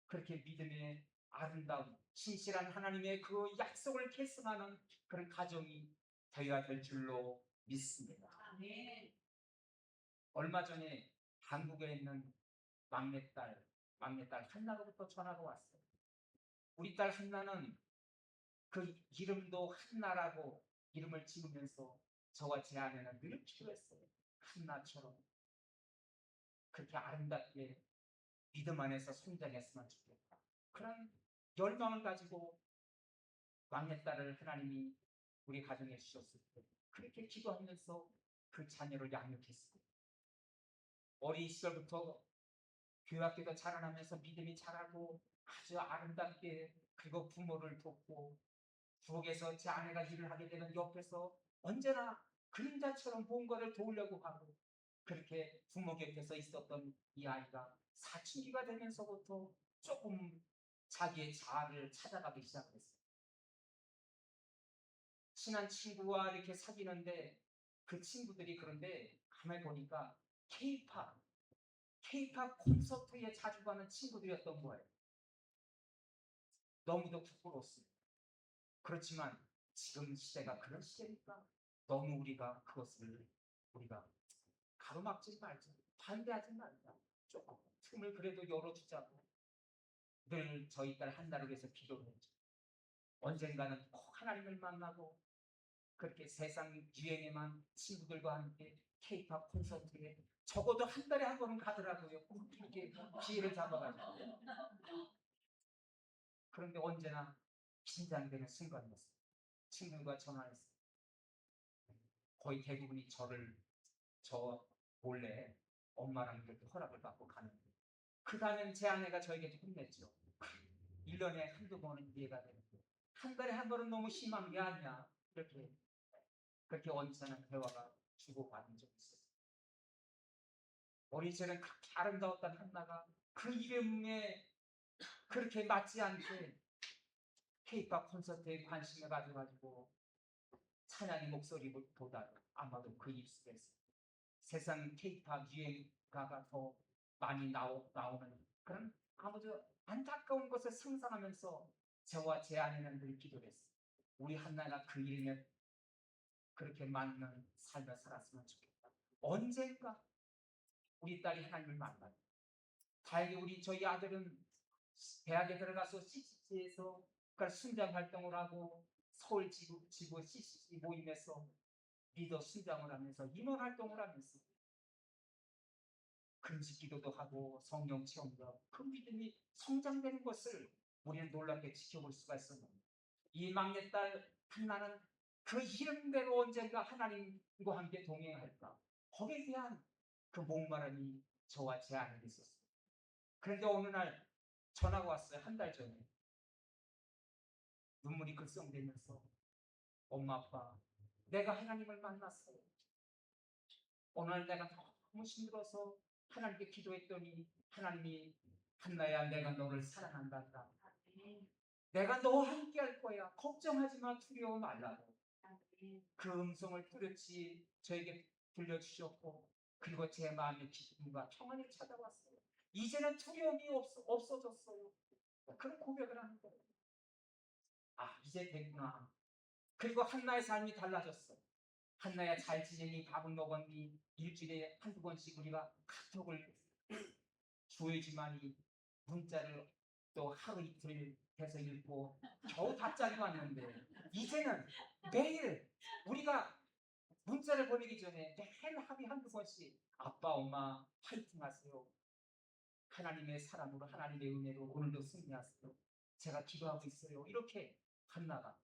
그렇게 믿음의 아름다운 신실한 하나님의 그 약속을 계승하는 그런 가정이 되어야 될 줄로 믿습니다. 얼마 전에 한국에 있는 막내딸 한나로부터 전화가 왔어요. 우리 딸 한나는 그 이름도 한나라고 이름을 지으면서 저와 제 아내는 늘 기도했어요. 한나처럼 그렇게 아름답게 믿음 안에서 성장했으면 좋겠다. 그런 열망을 가지고 막내딸을 하나님이 우리 가정에 주셨을 때 그렇게 기도하면서 그 자녀를 양육했습니다. 어린 시절부터 교학교도 자라나면서 믿음이 자라고 아주 아름답게 그리고 부모를 돕고 부엌에서 제 아내가 일을 하게 되면 옆에서 언제나 그림자처럼 뭔가를 도우려고 하고 그렇게 부모 곁에서 있었던 이 아이가 사춘기가 되면서부터 조금 자기의 자아를 찾아가기 시작했어요. 친한 친구와 이렇게 사귀는데 그 친구들이 그런데 가만히 보니까 케이팝 콘서트에 자주 가는 친구들이었던 거예요. 너무도 부끄러웠어요. 그렇지만 지금 시대가 그런 시대니까 너무 우리가 그것을 우리가 가로막지 말자, 반대하지 말자, 조금 틈을 그래도 열어주자고 늘 저희 딸 한나를 위해서 기도를 했죠. 언젠가는 꼭 하나님을 만나고 그렇게 세상 유행에만 친구들과 함께 케이팝 콘서트에 적어도 한 달에 한 번은 가더라고요. 꼭 이렇게 기회를 잡아가지고. 그런데 언제나 긴장되는 순간이었어요. 친구가 전화했어요. 거의 대부분이 저 몰래 엄마랑 이렇게 허락을 받고 가는데 그 다음엔 제 아내가 저에게 혼냈죠. 1년에 한두 번은 이해가 되는데 한 달에 한 번은 너무 심한 게 아니야. 그렇게 언짢은 대화가 주고받은 적이 있었어요. 어린 시절은 그렇게 아름다웠던 한나가 그 이름에 그렇게 맞지 않게 케이팝 콘서트에 관심을 가져가지고 찬양의 목소리보다 아마도 그 입술에서 세상 케이팝 유행가가 더 많이 나오는 그런 아무도 안타까운 것을 상상하면서 저와 제 아내는 늘 기도를 했어요. 우리 한나가 그 이름에 그렇게 맞는 삶을 살았으면 좋겠다. 언젠가 우리 딸이 하나님을 만나요. 다행히 저희 아들은 대학에 들어가서 CCC에서 순장 활동을 하고 서울 지부 CCC 모임에서 리더 순장을 하면서 임원 활동을 하면서 금식 기도도 하고 성령 체험도 하고 그 믿음이 성장되는 것을 우리는 놀랍게 지켜볼 수가 있었는데 이 막내딸 한나는 그 이름대로 언젠가 하나님과 함께 동행할까 거기에 대한 그 목마름이 저와 제 아내에게 있었어요. 그런데 어느 날 전화가 왔어요. 한 달 전에 눈물이 글썽대면서 엄마 아빠 내가 하나님을 만났어요. 오늘 내가 너무 힘들어서 하나님께 기도했더니 하나님이 한나야 내가 너를 사랑한단다. 내가 너와 함께 할 거야. 걱정하지 마. 두려워 말라고. 그 음성을 뚜렷이 저에게 들려주셨고 그리고 제 마음의 기쁨과 평안이 찾아왔어요. 이제는 두려움이 없어졌어요. 그런 고백을 하는 거예요. 아 이제 됐구나. 그리고 한나의 삶이 달라졌어. 한나야 잘 지내니 밥은 먹었니 일주일에 한두 번씩 우리가 카톡을 줘야지만이 문자를 또 하루 이틀 해서 읽고 겨우 답장이 왔는데 이제는 매일 우리가 문자를 보내기 전에 매일 하루에 한두 번씩 아빠 엄마 파이팅 하세요. 하나님의 사랑으로 하나님의 은혜로 오늘도 승리하세요. 제가 기도하고 있어요. 이렇게 한나가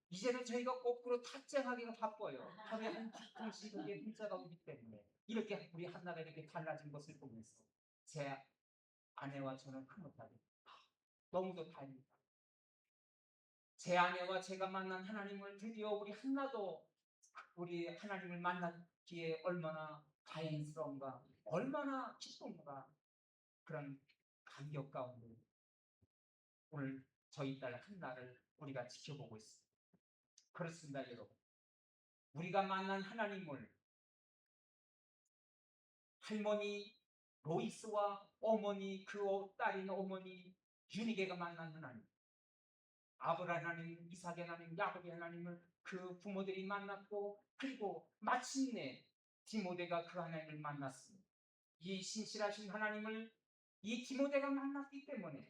이제는 저희가 거꾸로 답장하기가 바빠요. 하루에 한 통씩 문자가 오기 때문에 이렇게 우리 한나가 이렇게 달라진 것을 보면서 제 아내와 저는 흐뭇하게 너무도 다행이다. 제 아내와 제가 만난 하나님을 드디어 우리 한나도 우리 하나님을 만났기에 얼마나 다행스러운가 얼마나 기쁜가 그런 감격 가운데 오늘 저희 딸 한나를 우리가 지켜보고 있습니다. 그렇습니다 여러분. 우리가 만난 하나님을 할머니 로이스와 어머니 그 딸인 어머니 유니게가 만난 하나님 아브라함 하나님, 이삭의 하나님, 야곱의 하나님을 그 부모들이 만났고 그리고 마침내 디모데가 그 하나님을 만났습니다. 이 신실하신 하나님을 이 디모데가 만났기 때문에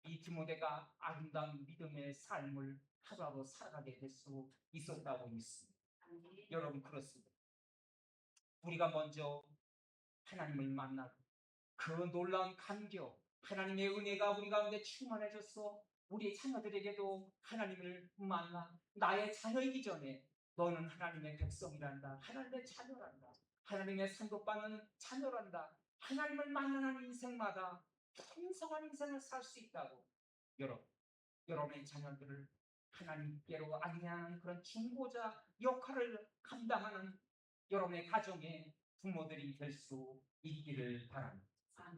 이 디모데가 아름다운 믿음의 삶을 하루하루 살아가게 될 수 있었다고 믿습니다. 여러분 그렇습니다. 우리가 먼저 하나님을 만나고 그 놀라운 감격 하나님의 은혜가 우리 가운데 충만해져서 우리 자녀들에게도 하나님을 만나 나의 자녀이기 전에 너는 하나님의 백성이란다. 하나님의 자녀란다. 하나님의 상급받는 자녀란다. 하나님을 만나는 인생마다 풍성한 인생을 살 수 있다고. 여러분의 자녀들을 하나님께로 안내하는 그런 중보자 역할을 감당하는 여러분의 가정의 부모들이 될 수 있기를 바랍니다.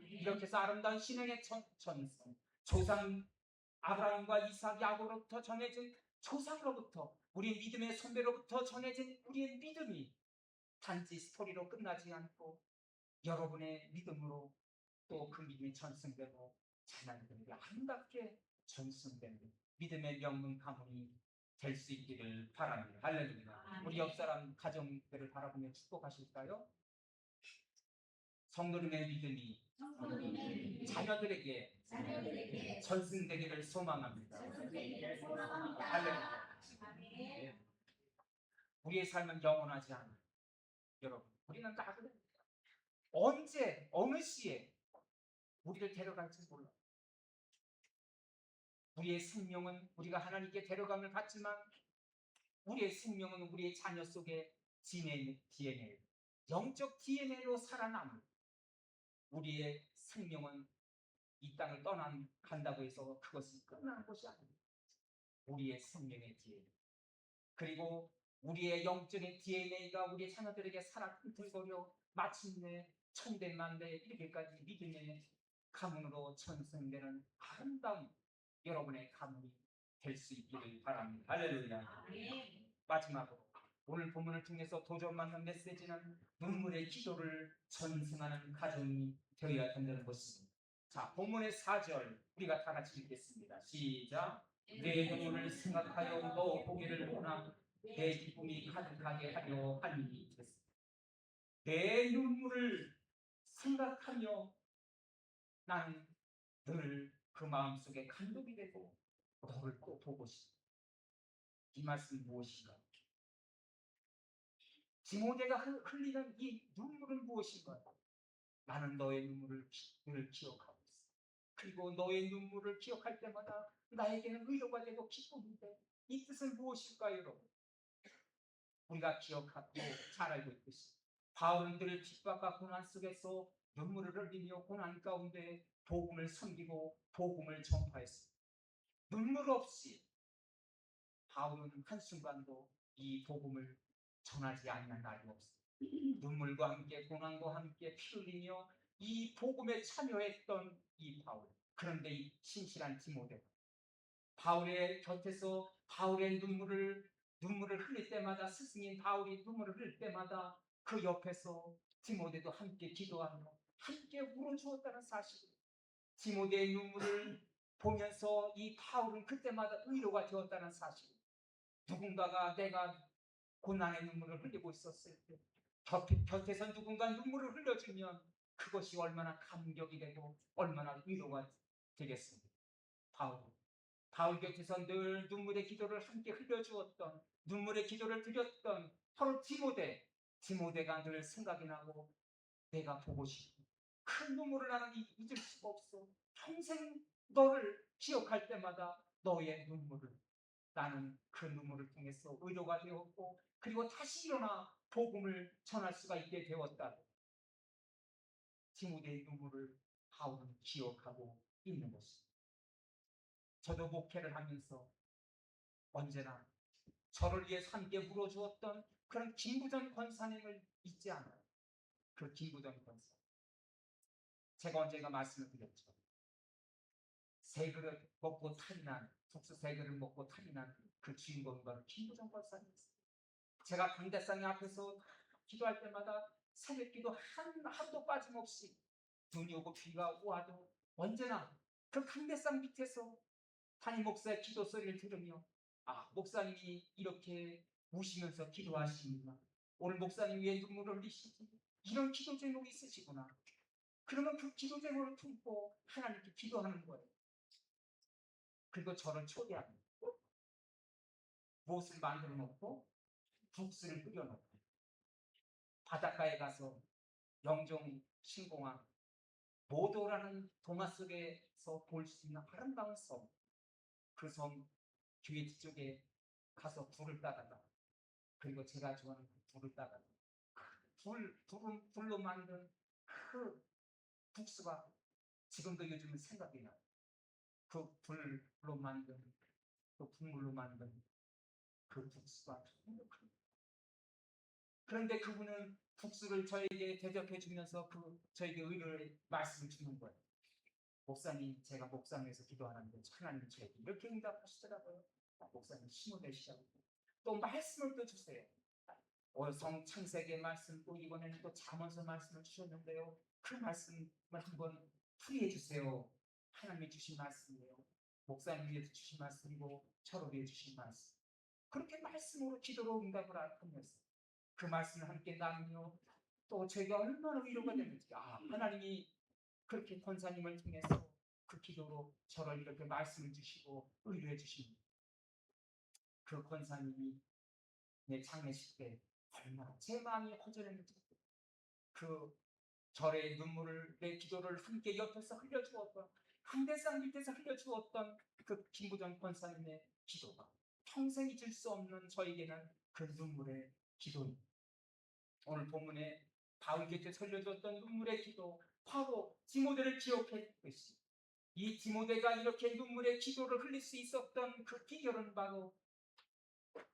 이렇게 해서 아름다운 신앙의 전승, 조상 아브라함과 이삭, 야곱으로부터 전해진 조상으로부터 우리 믿음의 선배로부터 전해진 우리의 믿음이 단지 스토리로 끝나지 않고 여러분의 믿음으로 또 그 믿음이 전승되고 자녀들에게 아름답게 전승되는 믿음의 명문 가문이 될 수 있기를 바랍니다. 할렐루야. 우리 옆 사람 가정들을 바라보며 축복하실까요? 성도님의 믿음이 자녀들에게 전승되기를 소망합니다. 할렐루야. 우리의 삶은 영원하지 않아요. 여러분, 우리는 다 그래. 언제 어느 시에 우리를 데려갈지 몰라. 우리의 생명은 우리가 하나님께 데려감을 받지만 우리의 생명은 우리의 자녀 속에 DNA, 영적 DNA로 살아남은 우리의 생명은 이 땅을 간다고 해서 그것이 끝나는 것이 아닙니다. 우리의 생명의 DNA 그리고 우리의 영적인 DNA가 우리의 자녀들에게 살아 튼틀거려 마침내 천대만대 이렇게까지 믿음의 가문으로 전승되는 아름다운 여러분의 가문이 될 수 있기를 바랍니다. 할렐루야. 마지막으로 오늘 본문을 통해서 도전받는 메시지는 눈물의 기도를 전승하는 가정이 되어야 된다는 것입니다. 자, 본문의 4절 우리가 다 같이 읽겠습니다. 시작. 내 영혼을 생각하여 너 보기를 원하고 내 기쁨이 가득하게 하려 하니 됐습니다. 내 눈물을 생각하며 나는 늘 그 마음속에 감동이 되고 너를 또 보고 싶다. 이 말씀이 무엇인가? 디모데가 흘리는 이 눈물은 무엇인가? 나는 너의 눈물을 늘 기억하고 있어. 그리고 너의 눈물을 기억할 때마다 나에게는 위로가 되고 기쁨이 돼. 이 뜻은 무엇일까요, 여러분? 우리가 기억하고 잘 알고 있듯이 바울은 늘 핍박과 고난 속에서 눈물을 흘리며 고난 가운데 복음을 섬기고 복음을 전파했습니다. 눈물 없이 바울은 한순간도 이 복음을 전하지 않는 날이 없습니다. 눈물과 함께 고난과 함께 피 흘리며 이 복음에 참여했던 이 바울. 그런데 이 신실한 디모데 바울의 곁에서 바울의 눈물을 흘릴 때마다 스승인 바울이 눈물을 흘릴 때마다 그 옆에서 디모데도 함께 기도하며 함께 울어주었다는 사실. 디모데의 눈물을 보면서 이 바울은 그때마다 위로가 되었다는 사실. 누군가가 내가 고난의 눈물을 흘리고 있었을 때 곁에서 누군가 눈물을 흘려주면 그것이 얼마나 감격이 되고 얼마나 위로가 되겠습니까? 바울 곁에서 늘 눈물의 기도를 함께 흘려주었던 눈물의 기도를 드렸던 바로 디모데가 늘 생각이 나고 내가 보고 싶고 큰 눈물을 나는 잊을 수가 없어. 평생 너를 기억할 때마다 너의 눈물을 나는 그 눈물을 통해서 의로가 되었고 그리고 다시 일어나 복음을 전할 수가 있게 되었다. 디모데의 눈물을 바울은 기억하고 있는 것입니다. 저도 목회를 하면서 언제나 저를 위해 함께 물어주었던 그런 김부전 권사님을 잊지 않아요. 그 김부전 권사. 제가 언젠가 말씀을 드렸죠. 세 그릇 먹고 탈이 난, 국수 세 그릇 먹고 탈이 난 그 주인공이 바로 김부전 권사님이었어요. 제가 강대상에 앞에서 기도할 때마다 새벽기도 하루도 빠짐없이 눈이 오고 비가 와도 언제나 그 강대상 밑에서 담임 목사의 기도 소리를 들으며 목사님이 이렇게 우시면서 기도하시는구나. 오늘 목사님 위에 눈물을 흘리시지. 이런 기도 제목이 있으시구나. 그러면 그 기도 제목을 품고 하나님께 기도하는 거예요. 그리고 저를 초대합니다. 무엇을 만들어 놓고 국수를 끓여 놓고 바닷가에 가서 영종 신공항 모도라는 동화 속에서 볼 수 있는 아름다운 섬, 그 섬 뒤에 뒤쪽에 가서 불을 따다가 그리고 제가 좋아하는 그 불을 따다가 불로 만든 그 국수가 지금도 요즘은 생각이 나요. 그 불로 만든, 그 국물로 만든 그 국수가 정말 그런데 그분은 국수를 저에게 대접해 주면서 저에게 의료의 말씀을 주는 거예요. 목사님, 제가 목사님에서 기도하는데 하나님 저에게 이렇게 응답하시더라고요. 목사님 힘을 내시라고. 또 말씀을 또 주세요. 창세기의 말씀, 또 이번에는 또 잠언서 말씀을 주셨는데요. 그 말씀을 한번 풀이해 주세요. 하나님이 주신 말씀이에요. 목사님 위해서 주신 말씀이고 저를 위해 주신 말씀. 그렇게 말씀으로 기도로 응답을 하면서 그 말씀을 함께 나누며 또 제가 얼마나 위로가 되는지 하나님이 그렇게 권사님을 통해서 그 기도로 저를 이렇게 말씀을 주시고 의뢰해 주십니다. 그 권사님이 내 장례식 때 얼마나 제 마음이 허전했는지 그 절의 눈물을 내 기도를 함께 옆에서 흘려주었던 한대상 밑에서 흘려주었던 그 김부전 권사님의 기도가 평생 잊을 수 없는 저에게는 그 눈물의 기도입니다. 오늘 본문에 바울 곁에 흘려주었던 눈물의 기도 바로 디모데를 기억했듯이 이 디모데가 이렇게 눈물의 기도를 흘릴 수 있었던 그 비결은 바로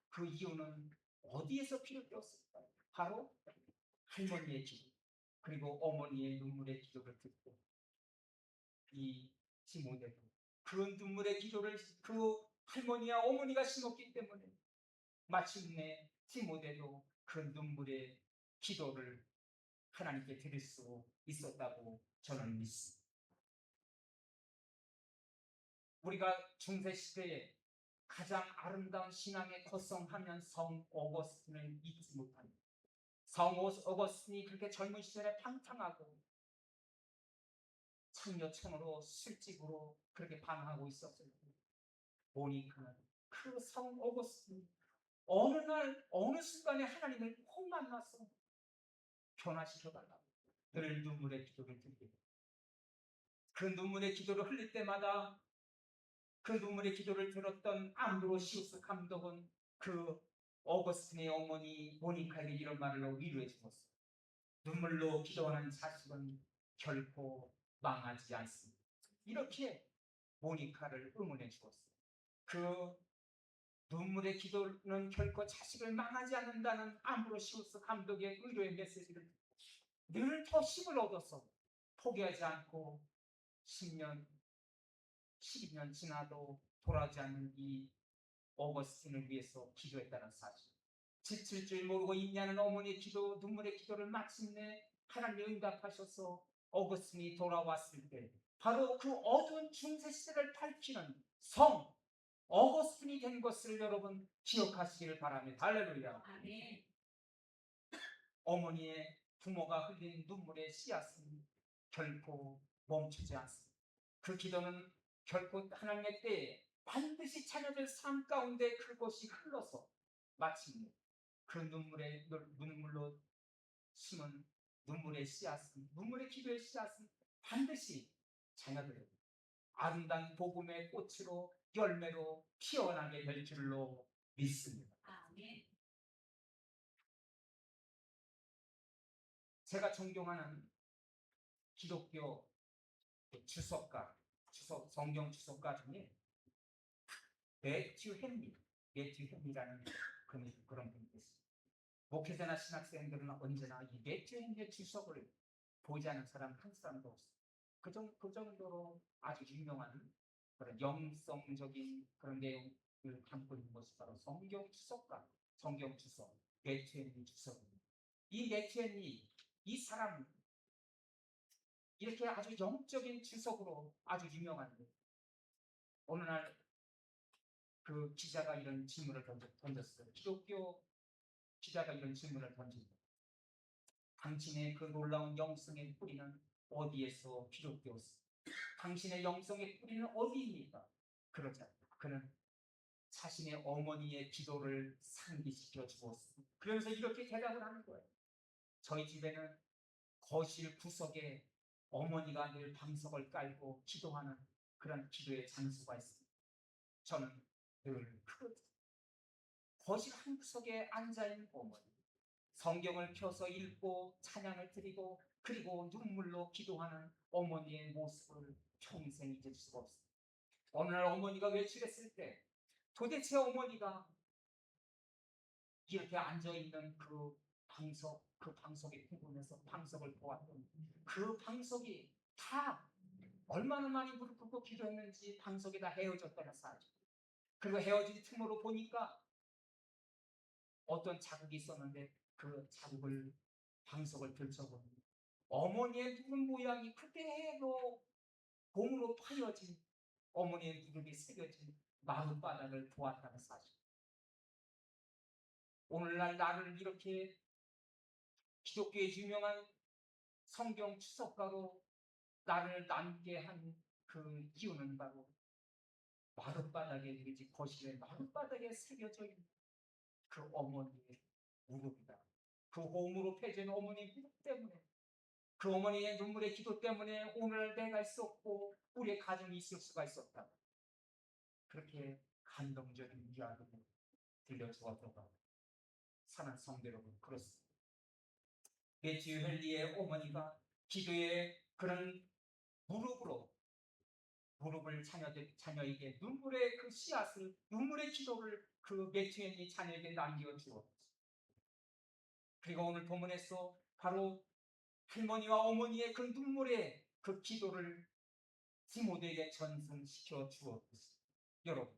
그 이유는 어디에서 비롯되었을까요? 바로 할머니의 기도 그리고 어머니의 눈물의 기도를 듣고 이 디모데도 그 눈물의 기도를 그 할머니와 어머니가 심었기 때문에 마침내 디모데도 그 눈물의 기도를 하나님께 드릴 수 있었다고 저는 믿습니다. 우리가 중세시대에 가장 아름다운 신앙의 거성하면 성 어거스틴을 잊지 못합니다. 성 어거스틴이 그렇게 젊은 시절에 방탕하고 창녀천으로 술집으로 그렇게 방황하고 있었을 때 모니카는 그 성 어거스틴이 어느 날 어느 순간에 하나님을 꼭 만나서 변화시켜달라고 늘 눈물의 기도를 드리게 됩니다. 그 눈물의 기도를 흘릴 때마다 그 눈물의 기도를 들었던 암브로시우스 감독은 그 어거스틴의 어머니 모니카에게 이런 말로 위로해 주었어요. 눈물로 기도하는 자식은 결코 망하지 않습니다. 이렇게 모니카를 응원해 주었어요. 그 눈물의 기도는 결코 자식을 망하지 않는다는 암브로시우스 감독의 의료의 메시지를 늘 더 힘을 얻어서 포기하지 않고 10년, 12년 지나도 돌아오지 않는 이 어거스틴을 위해서 기도했다는 사실. 지칠 줄 모르고 임냐는 어머니의 기도, 눈물의 기도를 마침내 하나님이 응답하셔서 어거스틴이 돌아왔을 때 바로 그 어두운 중세 시대를 밝히는 성 어거스틴이 된 것을 여러분 기억하시기를 바랍니다. 할렐루야. 아멘. 어머니의 부모가 흘린 눈물의 씨앗은 결코 멈추지 않습니다. 그 기도는 결코 하나님의 때에 반드시 자녀들 삶 가운데 그것이 흘러서 마침내 그 눈물로 심은 눈물의 씨앗은 눈물의 기도의 씨앗은 반드시 자녀들에게 아름다운 복음의 꽃으로 열매로 피어나게 될 줄로 믿습니다. 아멘. 제가 존경하는 기독교 주석가, 성경 주석가 중에 매튜 헨리라는 그런 분이 있습니다. 목회자나 신학생들은 언제나 이 매튜 헨리의 주석을 보지 않은 사람 한 사람도 없습니다. 그 정도로 아주 유명한 그런 영성적인 그런 내용을 담고 있는 것이 바로 성경 주석 매튜 헨리 주석입니다. 이 매튜 헨리 이 사람은 이렇게 아주 영적인 주석으로 아주 유명한데 어느 날 그 기자가 이런 질문을 던졌어요. 기독교 기자가 이런 질문을 던집니다. 당신의 그 놀라운 영성의 뿌리는 어디에서 비롯되었습니까? 당신의 영성의 뿌리는 어디입니까? 그러자 그는 자신의 어머니의 기도를 상기시켜 주었습니다. 그러면서 이렇게 대답을 하는 거예요. 저희 집에는 거실 구석에 어머니가 늘 방석을 깔고 기도하는 그런 기도의 장소가 있습니다. 저는 늘 그 거실 한 구석에 앉아있는 어머니 성경을 펴서 읽고 찬양을 드리고 그리고 눈물로 기도하는 어머니의 모습을 평생 잊을 수가 없습니다. 어느 날 어머니가 외출했을 때 도대체 어머니가 이렇게 앉아있는 그 방석의 부분에서 방석을 보았더니 그 방석이 다 얼마나 많이 무릎 꿇고 기도했는지 방석이 다 헤어졌다는 사실. 그리고 헤어진 틈으로 보니까 어떤 자국이 있었는데 그 자국을 방석을 들춰보니 어머니의 무릎 모양이 그대로 곰으로 파여진 어머니의 무릎이 새겨진 마룻바닥을 보았다는 사실. 오늘날 나를 이렇게 기독교의 유명한 성경 추석가로 나를 남게 한 그 이유는 바로 마룻바닥에 내지 거실에 마룻바닥에 새겨져 있는 그 어머니의 무릎이다. 그 홈으로 펴진 어머니의 무릎 때문에 그 어머니의 눈물의 기도 때문에 오늘 내가 있었고 우리의 가정이 있을 수가 있었다. 그렇게 감동적인 이야기를 들려주었던 것. 사랑하는 성도 여러분, 그렇습니다. 매튜 헨리의 어머니가 기도의 그런 무릎을 자녀에게 눈물의 그 씨앗을, 눈물의 기도를 그 매튜 헨리 자녀에게 남겨주었습니다. 그리고 오늘 본문에서 바로 할머니와 어머니의 그 눈물의 그 기도를 디모데에게 전승시켜 주었습니다. 여러분,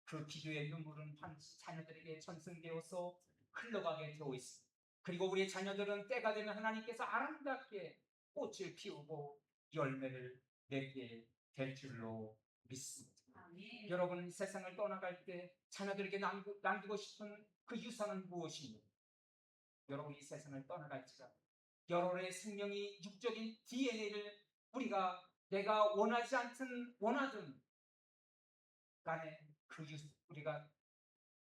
그 기도의 눈물은 반드시 자녀들에게 전승되어서 흘러가게 되어 있습니다. 그리고 우리 자녀들은 때가 되면 하나님께서 아름답게 꽃을 피우고 열매를 맺게 될 줄로 믿습니다. 아멘. 여러분, 세상을 떠나갈 때 자녀들에게 남기고 싶은 그 유산은 무엇입니까? 여러분이 세상을 떠나갈지라 여러분의 생명이 육적인 DNA를 내가 원하지 않든 원하든 간에 우리가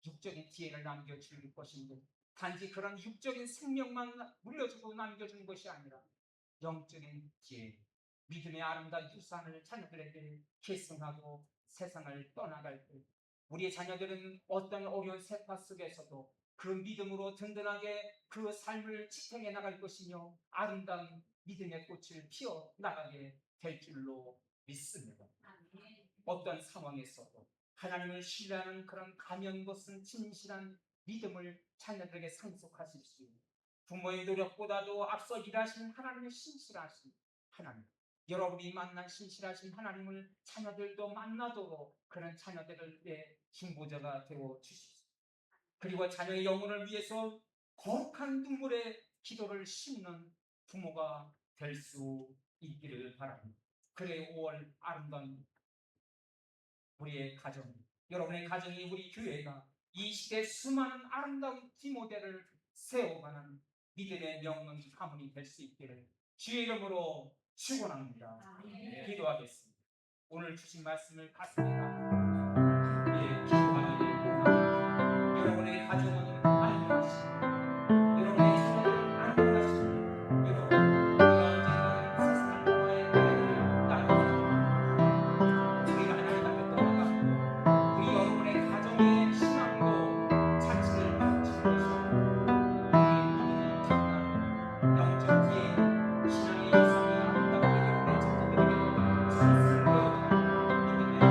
육적인 DNA를 남겨줄 것인데 단지 그런 육적인 생명만 물려주고 남겨주는 것이 아니라 영적인 DNA, 믿음의 아름다운 유산을 자녀들에게 계승하고 세상을 떠나갈 때 우리의 자녀들은 어떤 어려운 세파 속에서도 그 믿음으로 든든하게 그 삶을 지탱해 나갈 것이며 아름다운 믿음의 꽃을 피워 나가게 될 줄로 믿습니다. 아멘. 어떤 상황에서도 하나님을 신뢰하는 그런 가면 벗은 진실한 믿음을 자녀들에게 상속하실 수 있는 부모의 노력보다도 앞서 일하시는 하나님의 신실하신 하나님, 여러분이 만난 신실하신 하나님을 자녀들도 만나도록 그런 자녀들의 중보자가 되어 주십시오. 그리고 자녀의 영혼을 위해서 거룩한 눈물의 기도를 심는 부모가 될 수 있기를 바랍니다. 그래 5월 아름다운 우리의 가정, 여러분의 가정이 우리 교회가 이 시대 수많은 아름다운 디모델을 세워가는 믿음의 명문 가문이 될 수 있기를 주의 이름으로 축원합니다. 아멘. 기도하겠습니다. 오늘 주신 말씀을 가슴에 담고 기도하기를 원합니다. 여러분의 가정은 안녕하십니까? 여러분의 자녀는 안녕하십니까? 여러분, 우리가 언젠가는 세상 동화의 나이를 따르고 우리가 하나님 앞에 떠나가고 우리 여러분의 가정의 신앙도 자취를 바칠 것이고 우리의 믿음이 빛나는 영적 기회 신앙의 이상이 아름답게 여러분의 자녀들에게 상승되어지는 믿음의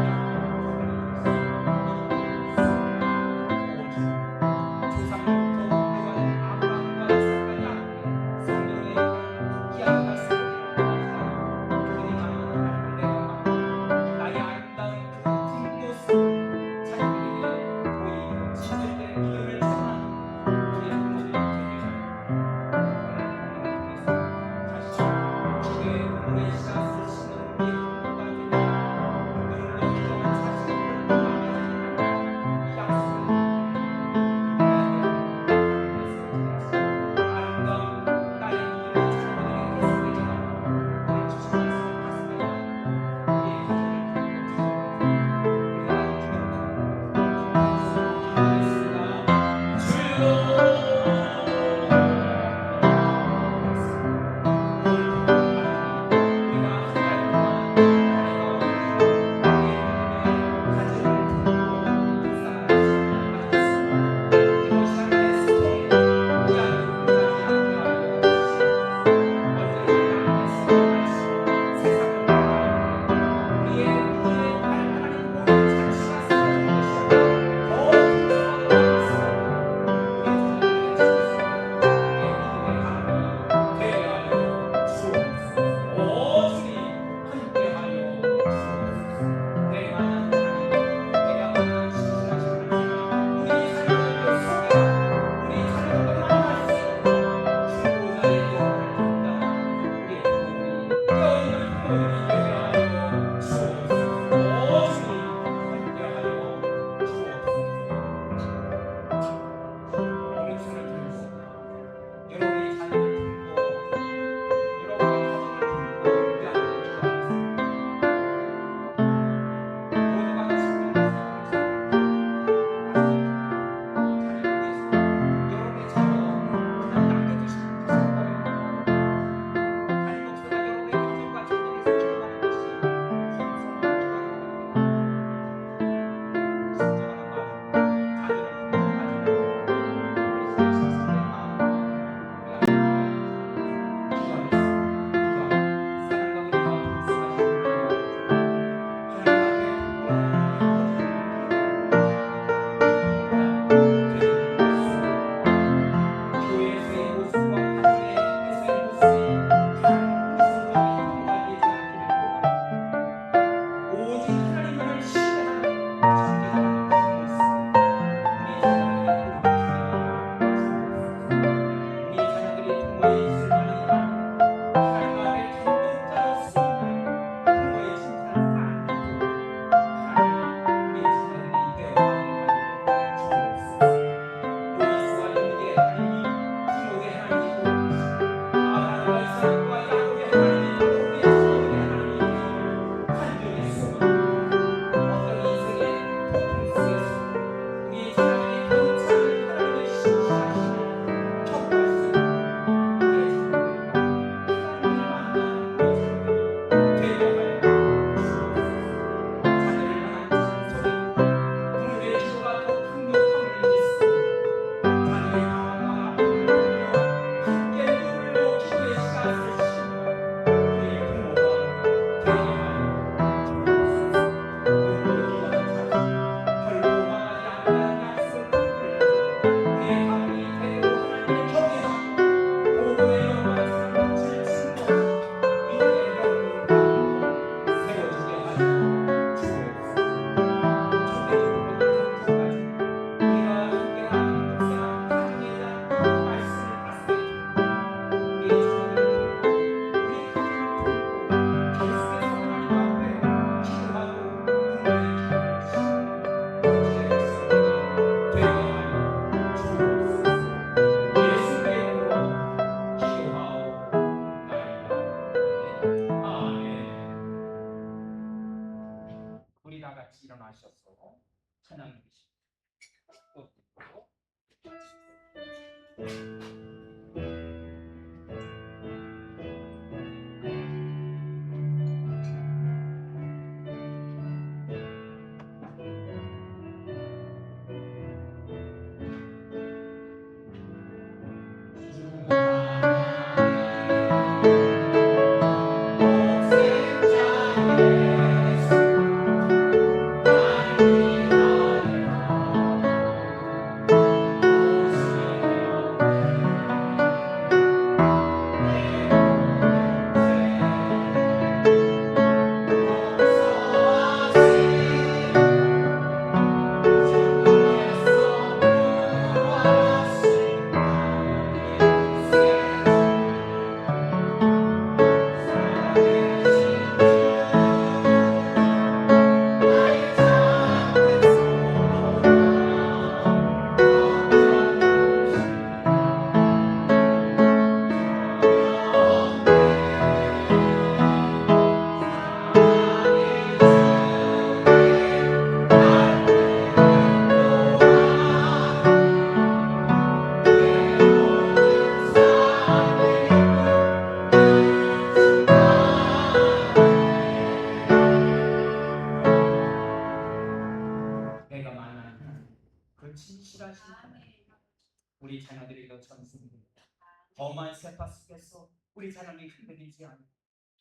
우리 자녀이 흔들리지 않고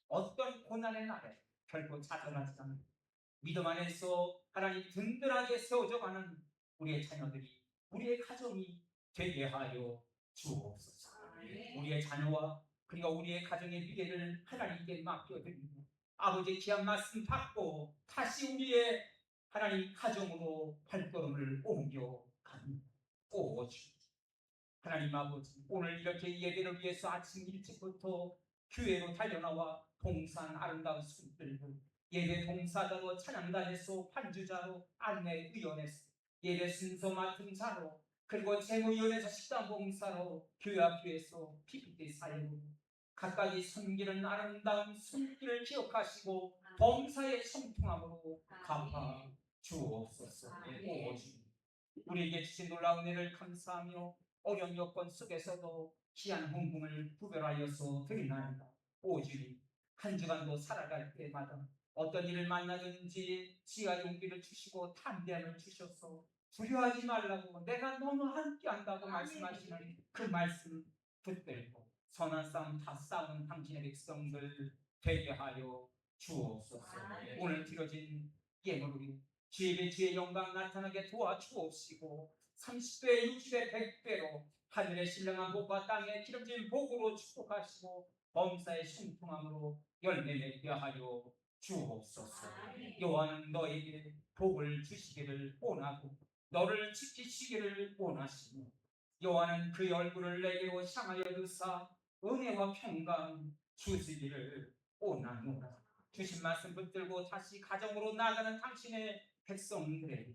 어떤 고난의 날에 결코 좌절하지 않고 믿음 안에서 하나님 든든하게 세워져가는 우리의 자녀들이, 우리의 가정이 되게 하여 주옵소서. 우리의 자녀와 그리고 우리의 가정의 미래를 하나님께 맡겨드리고 아버지의 귀한 말씀 받고 다시 우리의 하나님 가정으로 발걸음을 옮겨가는 오주 하나님 아버지, 오늘 이렇게 예배를 위해서 아침 일찍부터 교회로 달려나와 봉사한 아름다운 손들고 예배 봉사자로 찬양단에서 반주자로 안내위원회에서 예배 순서 맡은 자로 그리고 재무위원회에서 식당 봉사로 교회 앞교회에서 PPT 사역으로 각각이 섬기는 아름다운 손길을 기억하시고 봉사의 성통함으로 갚아 주옵소서. 오주 우리에게 주신 놀라운 은혜를 감사하며 어려운 여건 속에서도 귀한 헌금을 구별하여서 드리나이다. 오주님, 한 주간도 살아갈 때마다 어떤 일을 만나든지 지혜와 용기를 주시고 담대함을 주셔서 두려워하지 말라고 내가 너무 함께한다고 말씀하시는 그 말씀 붙들고 선한 싸움 다 싸운 당신의 백성들 되게 하여 주옵소서. 오늘 드려진 예물이 주의 영광 나타나게 도와주옵시고 30배, 60배, 100배로 하늘의 신령한 복과 땅의 기름진 복으로 축복하시고 범사의 신통함으로 열매 맺게 하여 주옵소서. 여호와는 너에게 복을 주시기를 원하고 너를 지키시기를 원하시며 여호와는 그의 얼굴을 내게로 향하여 드사 은혜와 평강 주시기를 원하노라. 주신 말씀 붙들고 다시 가정으로 나아가는 당신의 백성들에게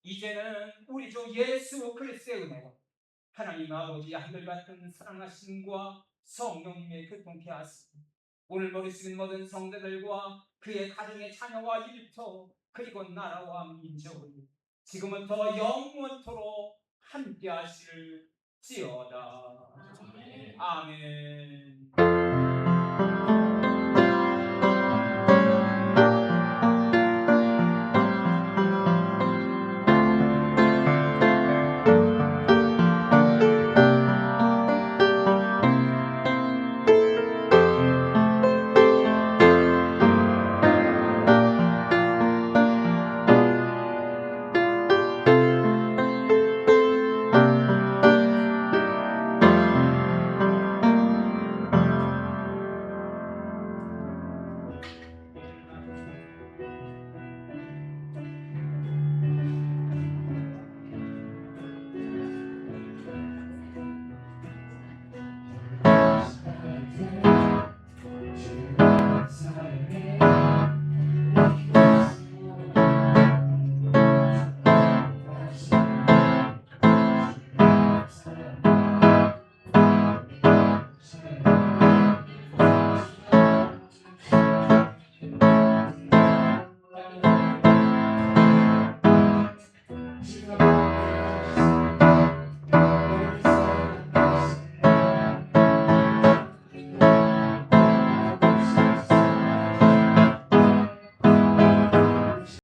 이제는 우리 주 예수 그리스도의 은혜와 하나님 아버지 한결같은 사랑하심과 성령님의 교통케 하시고 오늘 머리 숙인 모든 성도들과 그의 가정의 자녀와 일터 그리고 나라와 민족을 지금부터 영원토록 함께 하실지어다. 아멘.